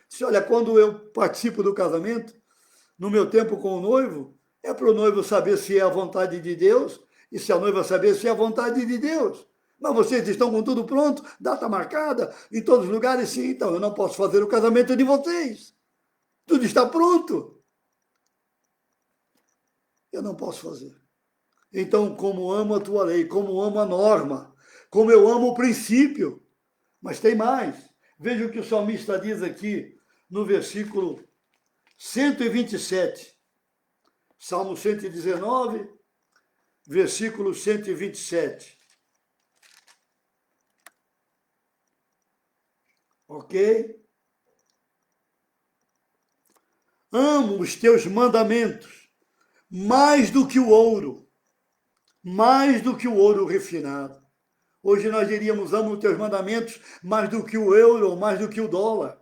Disse, olha, quando eu participo do casamento, no meu tempo com o noivo, é para o noivo saber se é a vontade de Deus e se a noiva saber se é a vontade de Deus. Mas vocês estão com tudo pronto, data marcada, em todos os lugares, sim, então eu não posso fazer o casamento de vocês. Tudo está pronto. Eu não posso fazer. Então, como amo a tua lei, como amo a norma, como eu amo o princípio. Mas tem mais. Veja o que o salmista diz aqui no versículo 127. Salmo 119, versículo 127. Ok? Amo os teus mandamentos mais do que o ouro, mais do que o ouro refinado. Hoje nós diríamos, amo os teus mandamentos mais do que o euro, mais do que o dólar,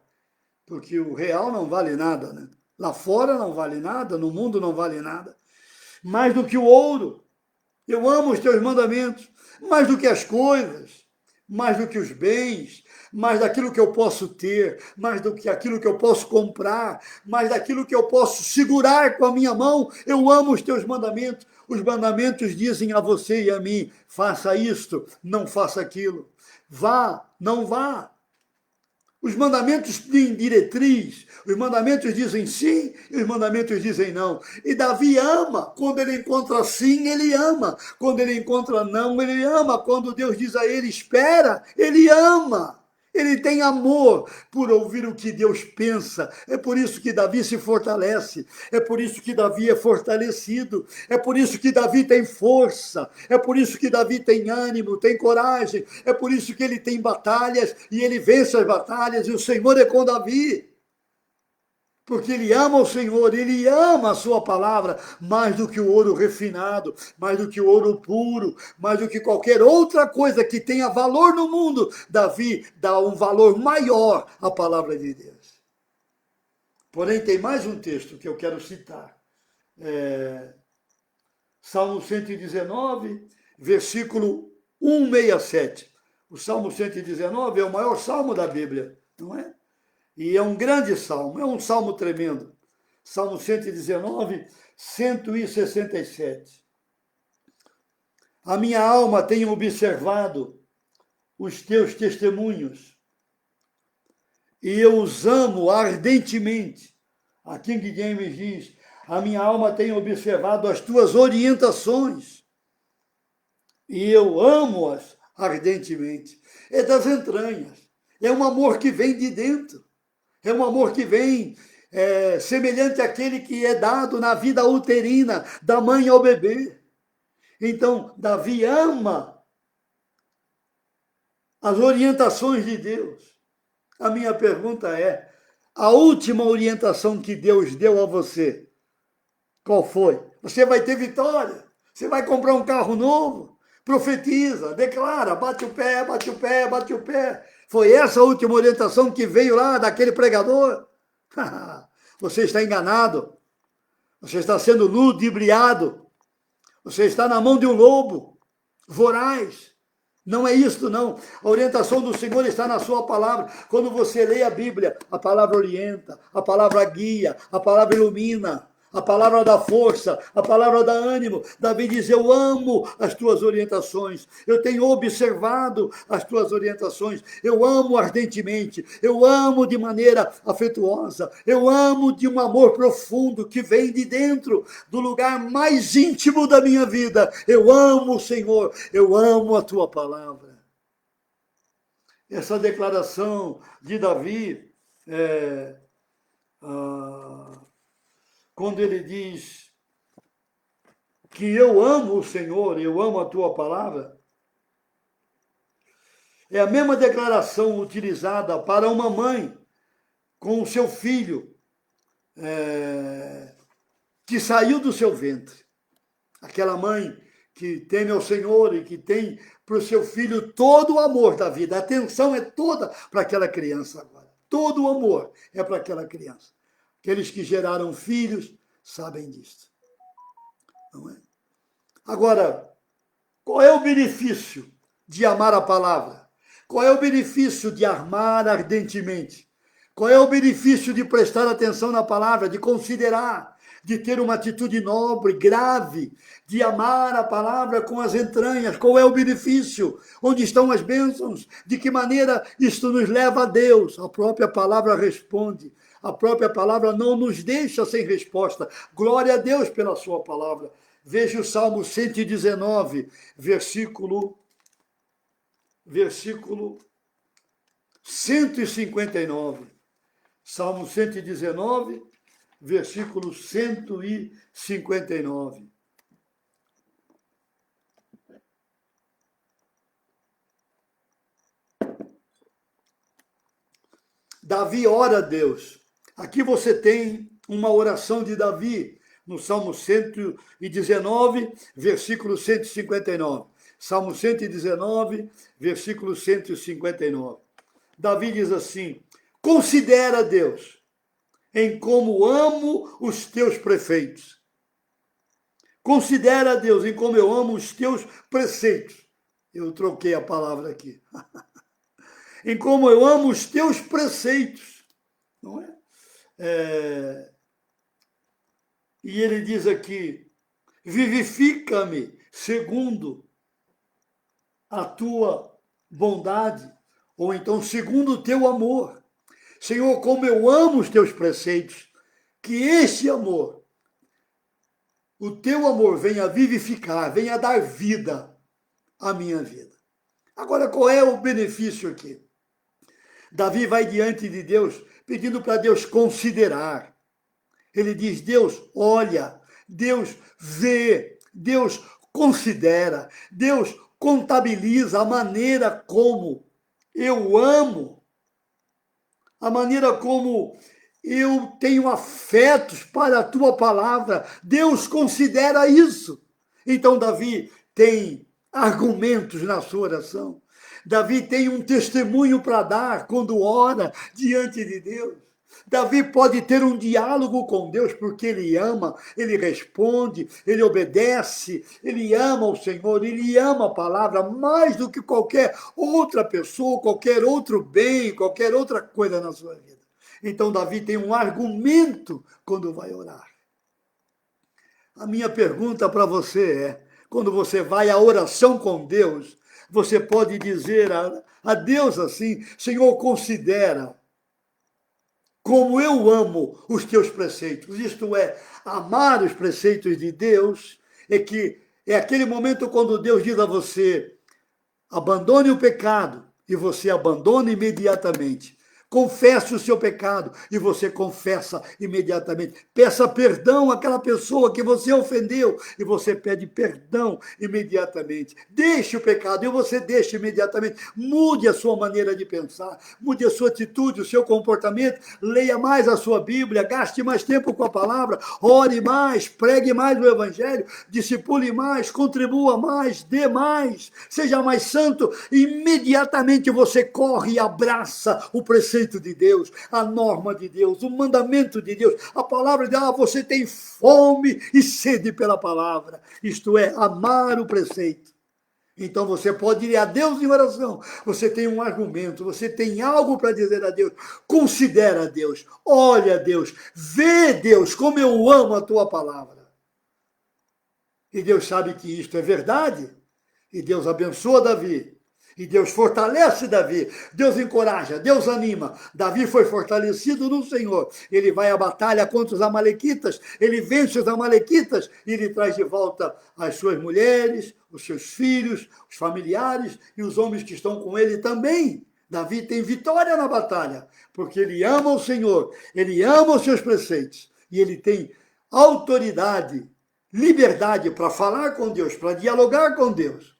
porque o real não vale nada, né? Lá fora não vale nada, no mundo não vale nada. Mais do que o ouro, eu amo os teus mandamentos, mais do que as coisas, mais do que os bens, mais daquilo que eu posso ter, mais do que aquilo que eu posso comprar, mais daquilo que eu posso segurar com a minha mão. Eu amo os teus mandamentos. Os mandamentos dizem a você e a mim, faça isto, não faça aquilo. Vá, não vá. Os mandamentos têm diretriz, os mandamentos dizem sim e os mandamentos dizem não. E Davi ama, quando ele encontra sim, ele ama. Quando ele encontra não, ele ama. Quando Deus diz a ele, espera, ele ama. Ele tem amor por ouvir o que Deus pensa. É por isso que Davi se fortalece. É por isso que Davi é fortalecido. É por isso que Davi tem força. É por isso que Davi tem ânimo, tem coragem. É por isso que ele tem batalhas e ele vence as batalhas. E o Senhor é com Davi. Porque ele ama o Senhor, ele ama a sua palavra mais do que o ouro refinado, mais do que o ouro puro, mais do que qualquer outra coisa que tenha valor no mundo. Davi dá um valor maior à palavra de Deus. Porém, tem mais um texto que eu quero citar. Salmo 119, versículo 167. O Salmo 119 é o maior salmo da Bíblia, não é? E é um grande salmo, é um salmo tremendo. Salmo 119, 167. A minha alma tem observado os teus testemunhos e eu os amo ardentemente. A King James diz, a minha alma tem observado as tuas orientações e eu amo-as ardentemente. É das entranhas, é um amor que vem de dentro. É um amor que vem semelhante àquele que é dado na vida uterina da mãe ao bebê. Então, Davi ama as orientações de Deus. A minha pergunta é, a última orientação que Deus deu a você, qual foi? Você vai ter vitória, você vai comprar um carro novo, profetiza, declara, bate o pé, bate o pé, bate o pé. Foi essa a última orientação que veio lá daquele pregador? Você está enganado. Você está sendo ludibriado. Você está na mão de um lobo voraz. Não é isto, não. A orientação do Senhor está na sua palavra. Quando você lê a Bíblia, a palavra orienta, a palavra guia, a palavra ilumina. A palavra dá força, a palavra dá ânimo. Davi diz, eu amo as tuas orientações, eu tenho observado as tuas orientações, eu amo ardentemente, eu amo de maneira afetuosa, eu amo de um amor profundo que vem de dentro, do lugar mais íntimo da minha vida. Eu amo o Senhor, eu amo a tua palavra. Essa declaração de Davi quando ele diz que eu amo o Senhor, eu amo a tua palavra, é a mesma declaração utilizada para uma mãe com o seu filho que saiu do seu ventre. Aquela mãe que teme ao Senhor e que tem para o seu filho todo o amor da vida. A atenção é toda para aquela criança agora. Todo o amor é para aquela criança. Aqueles que geraram filhos sabem disso. não é? Agora, qual é o benefício de amar a palavra? Qual é o benefício de amar ardentemente? Qual é o benefício de prestar atenção na palavra, de considerar, de ter uma atitude nobre, grave, de amar a palavra com as entranhas? Qual é o benefício? Onde estão as bênçãos? De que maneira isto nos leva a Deus? A própria palavra responde. A própria palavra não nos deixa sem resposta. Glória a Deus pela sua palavra. Veja o Salmo 119, versículo 159. Salmo 119, versículo 159. Davi ora a Deus. Aqui você tem uma oração de Davi, no Salmo 119, versículo 159. Salmo 119, versículo 159. Davi diz assim: considera, Deus, em como amo os teus preceitos. Considera, Deus, em como eu amo os teus preceitos. Eu troquei a palavra aqui. Em como eu amo os teus preceitos. Não é? E ele diz aqui: vivifica-me segundo a tua bondade, ou então segundo o teu amor. Senhor, como eu amo os teus preceitos, que este amor, o teu amor, venha vivificar, venha dar vida à minha vida. Agora, qual é o benefício aqui? Davi vai diante de Deus, pedindo para Deus considerar. Ele diz: Deus olha, Deus vê, Deus considera, Deus contabiliza a maneira como eu amo, a maneira como eu tenho afetos para a tua palavra. Deus considera isso. Então Davi tem argumentos na sua oração. Davi tem um testemunho para dar quando ora diante de Deus. Davi pode ter um diálogo com Deus porque ele ama, ele responde, ele obedece, ele ama o Senhor, ele ama a palavra mais do que qualquer outra pessoa, qualquer outro bem, qualquer outra coisa na sua vida. Então Davi tem um argumento quando vai orar. A minha pergunta para você é: quando você vai à oração com Deus, você pode dizer a Deus assim: Senhor, considera como eu amo os teus preceitos. Isto é, amar os preceitos de Deus é aquele momento quando Deus diz a você: abandone o pecado, e você abandona imediatamente. Confesse o seu pecado e você confessa imediatamente. Peça perdão àquela pessoa que você ofendeu e você pede perdão imediatamente. Deixe o pecado e você deixa imediatamente. Mude a sua maneira de pensar, mude a sua atitude, o seu comportamento. Leia mais a sua Bíblia, gaste mais tempo com a palavra, ore mais, pregue mais o Evangelho, discipule mais, contribua mais, dê mais, seja mais santo. Imediatamente você corre e abraça o preceito de Deus, a norma de Deus, o mandamento de Deus, a palavra de Deus. Você tem fome e sede pela palavra, isto é, amar o preceito. Então você pode ir a Deus em oração, você tem um argumento, você tem algo para dizer a Deus. Considera Deus, olha Deus, vê Deus, como eu amo a tua palavra. E Deus sabe que isto é verdade, e Deus abençoa Davi. E Deus fortalece Davi, Deus encoraja, Deus anima. Davi foi fortalecido no Senhor. Ele vai à batalha contra os amalequitas, ele vence os amalequitas e ele traz de volta as suas mulheres, os seus filhos, os familiares e os homens que estão com ele também. Davi tem vitória na batalha, porque ele ama o Senhor, ele ama os seus preceitos e ele tem autoridade, liberdade para falar com Deus, para dialogar com Deus.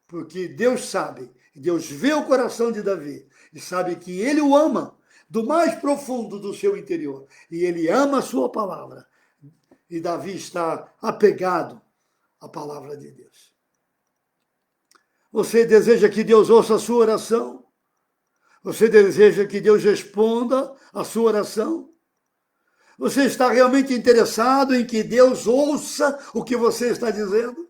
Porque Deus sabe, Deus vê o coração de Davi e sabe que ele o ama do mais profundo do seu interior. E ele ama a sua palavra. E Davi está apegado à palavra de Deus. Você deseja que Deus ouça a sua oração? Você deseja que Deus responda a sua oração? Você está realmente interessado em que Deus ouça o que você está dizendo?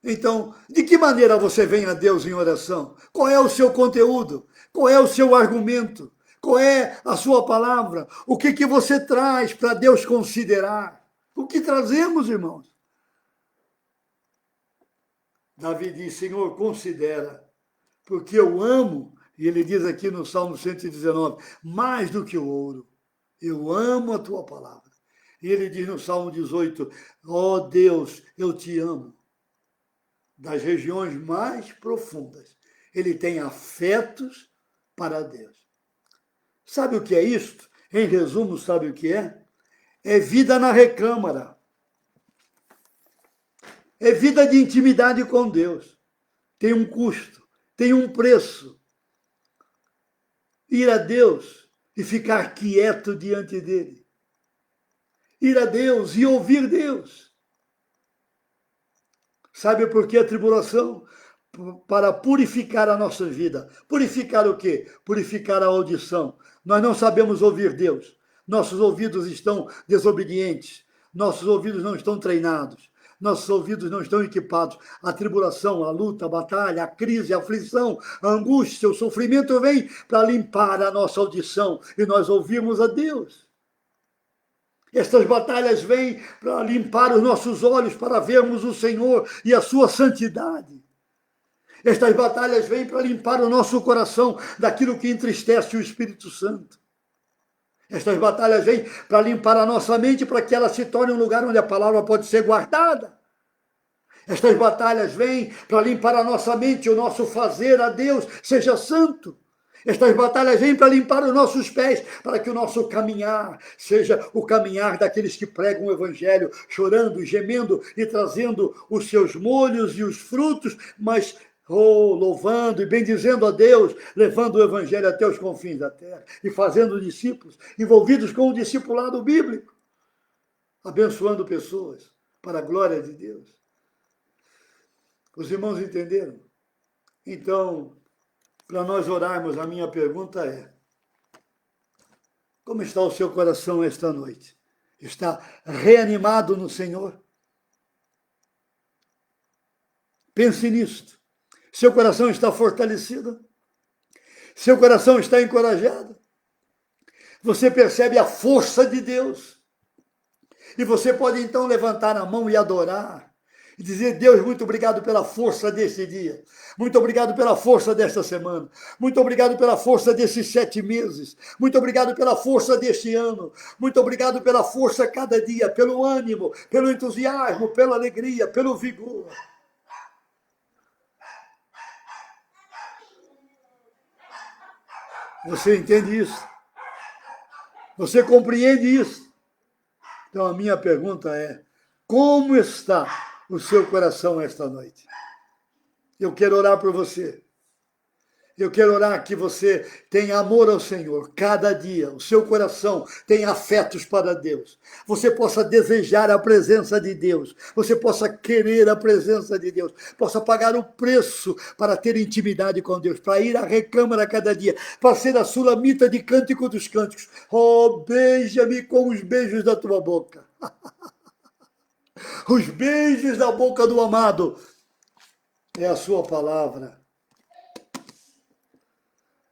Então, de que maneira você vem a Deus em oração? Qual é o seu conteúdo? Qual é o seu argumento? Qual é a sua palavra? O que você traz para Deus considerar? O que trazemos, irmãos? Davi diz, Senhor, considera, porque eu amo, e ele diz aqui no Salmo 119, mais do que o ouro, eu amo a tua palavra. E ele diz no Salmo 18, ó Deus, eu te amo. Das regiões mais profundas, ele tem afetos para Deus. Sabe o que é isto? Em resumo, sabe o que é? É vida na recâmara. É vida de intimidade com Deus. Tem um custo, tem um preço. Ir a Deus e ficar quieto diante dele. Ir a Deus e ouvir Deus. Sabe por que a tribulação? Para purificar a nossa vida. Purificar o quê? Purificar a audição. Nós não sabemos ouvir Deus. Nossos ouvidos estão desobedientes. Nossos ouvidos não estão treinados. Nossos ouvidos não estão equipados. A tribulação, a luta, a batalha, a crise, a aflição, a angústia, o sofrimento vem para limpar a nossa audição e nós ouvirmos a Deus. Estas batalhas vêm para limpar os nossos olhos, para vermos o Senhor e a sua santidade. Estas batalhas vêm para limpar o nosso coração daquilo que entristece o Espírito Santo. Estas batalhas vêm para limpar a nossa mente, para que ela se torne um lugar onde a palavra pode ser guardada. Estas batalhas vêm para limpar a nossa mente, o nosso fazer a Deus seja santo. Estas batalhas vêm para limpar os nossos pés, para que o nosso caminhar seja o caminhar daqueles que pregam o Evangelho, chorando, gemendo e trazendo os seus molhos e os frutos, mas louvando e bendizendo a Deus, levando o Evangelho até os confins da terra e fazendo discípulos, envolvidos com o discipulado bíblico, abençoando pessoas para a glória de Deus. Os irmãos entenderam? Então, para nós orarmos, a minha pergunta é: como está o seu coração esta noite? Está reanimado no Senhor? Pense nisto. Seu coração está fortalecido? Seu coração está encorajado? Você percebe a força de Deus? E você pode então levantar a mão e adorar. E dizer, Deus, muito obrigado pela força desse dia. Muito obrigado pela força desta semana. Muito obrigado pela força desses 7 meses. Muito obrigado pela força deste ano. Muito obrigado pela força cada dia, pelo ânimo, pelo entusiasmo, pela alegria, pelo vigor. Você entende isso? Você compreende isso? Então a minha pergunta é, como está o seu coração esta noite? Eu quero orar por você. Eu quero orar que você tenha amor ao Senhor cada dia. O seu coração tenha afetos para Deus. Você possa desejar a presença de Deus. Você possa querer a presença de Deus. Possa pagar o preço para ter intimidade com Deus. Para ir à recâmara cada dia. Para ser a sulamita de Cântico dos Cânticos. Oh, beija-me com os beijos da tua boca. Os beijos da boca do amado é a sua palavra.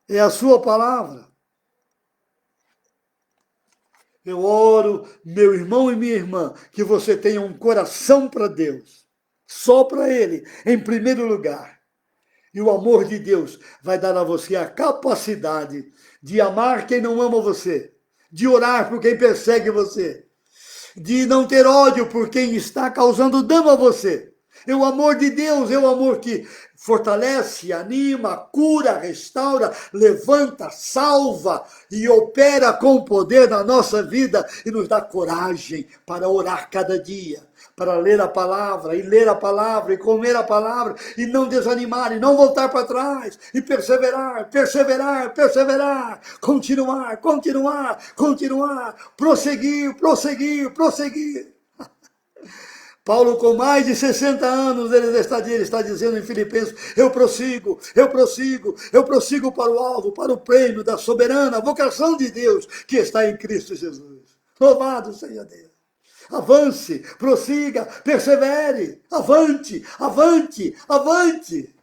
É a sua palavra. Eu oro, meu irmão e minha irmã, que você tenha um coração para Deus. Só para Ele, em primeiro lugar. E o amor de Deus vai dar a você a capacidade de amar quem não ama você. De orar por quem persegue você. De não ter ódio por quem está causando dano a você. É o amor de Deus, é o amor que fortalece, anima, cura, restaura, levanta, salva e opera com poder na nossa vida e nos dá coragem para orar cada dia, para ler a palavra e comer a palavra e não desanimar e não voltar para trás e perseverar, perseverar, perseverar, continuar, continuar, continuar, prosseguir, prosseguir, prosseguir. Paulo, com mais de 60 anos, ele está dizendo em Filipenses, eu prossigo para o alvo, para o prêmio da soberana vocação de Deus que está em Cristo Jesus. Louvado seja Deus. Avance, prossiga, persevere, avante, avante, avante.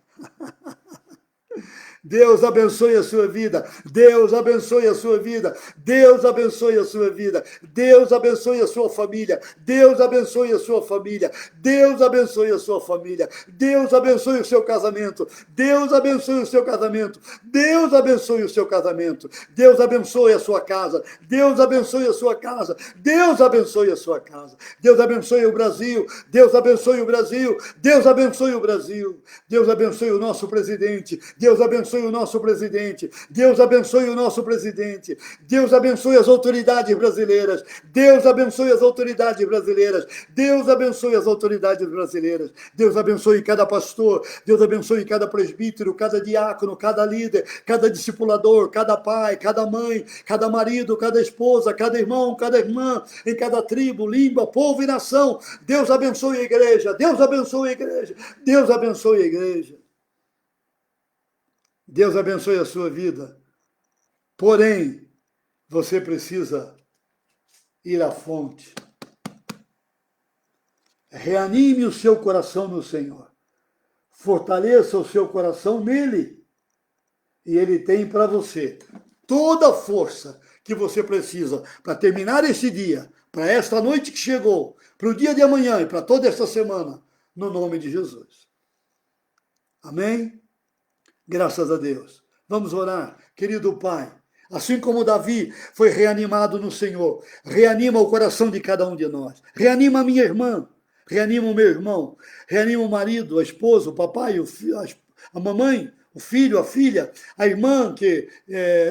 Deus abençoe a sua vida, Deus abençoe a sua vida, Deus abençoe a sua vida, Deus abençoe a sua família, Deus abençoe a sua família, Deus abençoe a sua família, Deus abençoe o seu casamento, Deus abençoe o seu casamento, Deus abençoe o seu casamento, Deus abençoe a sua casa, Deus abençoe a sua casa, Deus abençoe a sua casa, Deus abençoe o Brasil, Deus abençoe o Brasil, Deus abençoe o Brasil, Deus abençoe o nosso presidente, Deus abençoe o nosso presidente, Deus abençoe o nosso presidente, Deus abençoe as autoridades brasileiras, Deus abençoe as autoridades brasileiras, Deus abençoe as autoridades brasileiras, Deus abençoe cada pastor, Deus abençoe cada presbítero, cada diácono, cada líder, cada discipulador, cada pai, cada mãe, cada marido, cada esposa, cada irmão, cada irmã, em cada tribo, língua, povo e nação. Deus abençoe a igreja, Deus abençoe a igreja, Deus abençoe a igreja. Deus abençoe a sua vida. Porém, você precisa ir à fonte. Reanime o seu coração no Senhor. Fortaleça o seu coração nele. E ele tem para você toda a força que você precisa para terminar este dia, para esta noite que chegou, para o dia de amanhã e para toda esta semana, no nome de Jesus. Amém? Graças a Deus. Vamos orar, querido Pai. Assim como Davi foi reanimado no Senhor, reanima o coração de cada um de nós. Reanima a minha irmã, reanima o meu irmão, reanima o marido, a esposa, o papai, a mamãe, o filho, a filha, a irmã que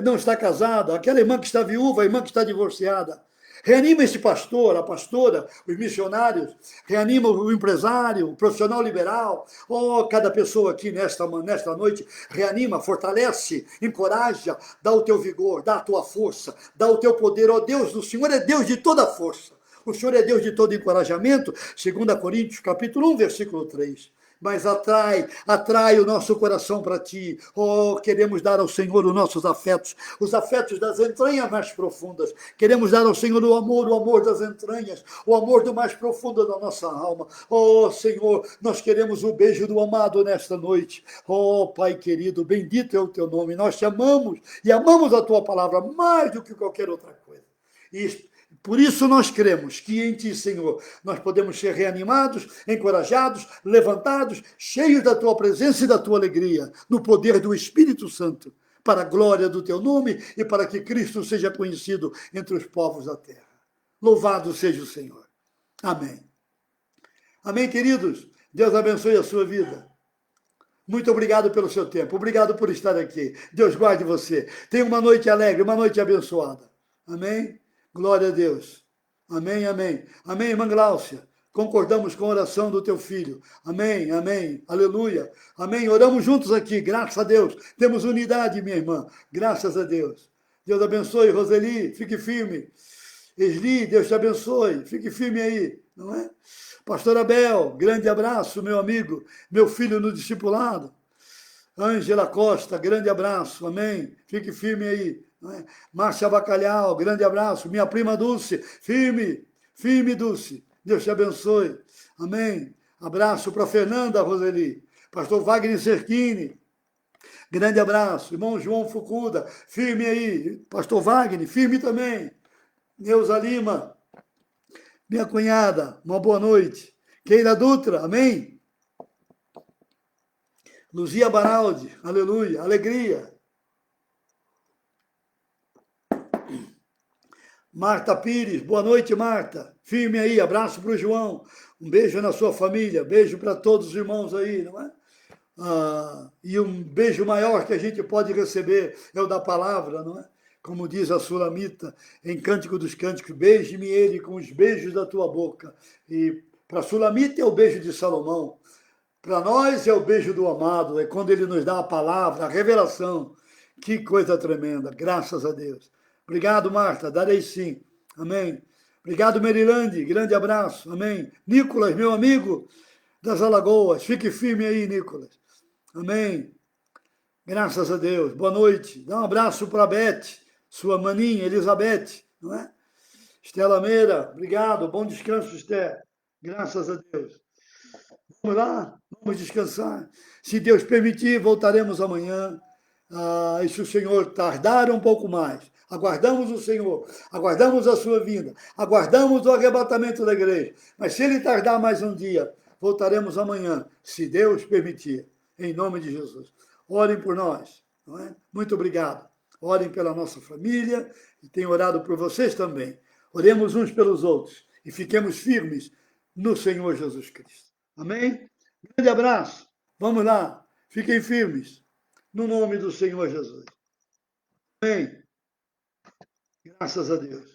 não está casada, aquela irmã que está viúva, a irmã que está divorciada. Reanima esse pastor, a pastora, os missionários, reanima o empresário, o profissional liberal. Oh, cada pessoa aqui nesta noite, reanima, fortalece, encoraja, dá o teu vigor, dá a tua força, dá o teu poder. Oh Deus, o Senhor é Deus de toda força. O Senhor é Deus de todo encorajamento. 2 Coríntios, capítulo 1, versículo 3. Mas atrai o nosso coração para ti. Oh, queremos dar ao Senhor os nossos afetos, os afetos das entranhas mais profundas. Queremos dar ao Senhor o amor das entranhas, o amor do mais profundo da nossa alma. Oh, Senhor, nós queremos o beijo do amado nesta noite. Oh, Pai querido, bendito é o teu nome. Nós te amamos e amamos a tua palavra mais do que qualquer outra coisa. E por isso nós cremos que em Ti, Senhor, nós podemos ser reanimados, encorajados, levantados, cheios da Tua presença e da Tua alegria, no poder do Espírito Santo, para a glória do Teu nome e para que Cristo seja conhecido entre os povos da terra. Louvado seja o Senhor. Amém. Amém, queridos? Deus abençoe a sua vida. Muito obrigado pelo seu tempo. Obrigado por estar aqui. Deus guarde você. Tenha uma noite alegre, uma noite abençoada. Amém? Glória a Deus. Amém, amém. Amém, irmã Gláucia. Concordamos com a oração do teu filho. Amém, amém. Aleluia. Amém. Oramos juntos aqui. Graças a Deus. Temos unidade, minha irmã. Graças a Deus. Deus abençoe. Roseli, fique firme. Esli, Deus te abençoe. Fique firme aí, não é? Pastor Abel, grande abraço, meu amigo. Meu filho no discipulado. Ângela Costa, grande abraço. Amém. Fique firme aí. Márcia Bacalhau, grande abraço. Minha prima Dulce, firme, firme, Dulce. Deus te abençoe. Amém. Abraço para Fernanda Roseli. Pastor Wagner Cerchini, grande abraço. Irmão João Fucuda, firme aí. Pastor Wagner, firme também. Neuza Lima, minha cunhada, uma boa noite. Keila Dutra, amém. Luzia Baraldi, aleluia, alegria. Marta Pires, boa noite, Marta. Firme aí, abraço para o João. Um beijo na sua família, beijo para todos os irmãos aí, não é? E um beijo maior que a gente pode receber é o da palavra, não é? Como diz a Sulamita em Cântico dos Cânticos, beije-me ele com os beijos da tua boca. E para a Sulamita é o beijo de Salomão. Para nós é o beijo do amado, é quando ele nos dá a palavra, a revelação. Que coisa tremenda, graças a Deus. Obrigado, Marta, darei sim. Amém. Obrigado, Merilande, grande abraço. Amém. Nicolas, meu amigo das Alagoas, fique firme aí, Nicolas. Amém. Graças a Deus. Boa noite. Dá um abraço para a Beth, sua maninha, Elizabeth, não é? Estela Meira, obrigado. Bom descanso, Esté. Graças a Deus. Vamos lá, vamos descansar. Se Deus permitir, voltaremos amanhã. E se o Senhor tardar um pouco mais, aguardamos o Senhor, aguardamos a sua vinda, aguardamos o arrebatamento da igreja. Mas se ele tardar mais um dia, voltaremos amanhã, se Deus permitir, em nome de Jesus. Orem por nós, não é? Muito obrigado. Orem pela nossa família e tenho orado por vocês também. Oremos uns pelos outros e fiquemos firmes no Senhor Jesus Cristo. Amém? Grande abraço. Vamos lá. Fiquem firmes. No nome do Senhor Jesus. Amém. Graças a Deus.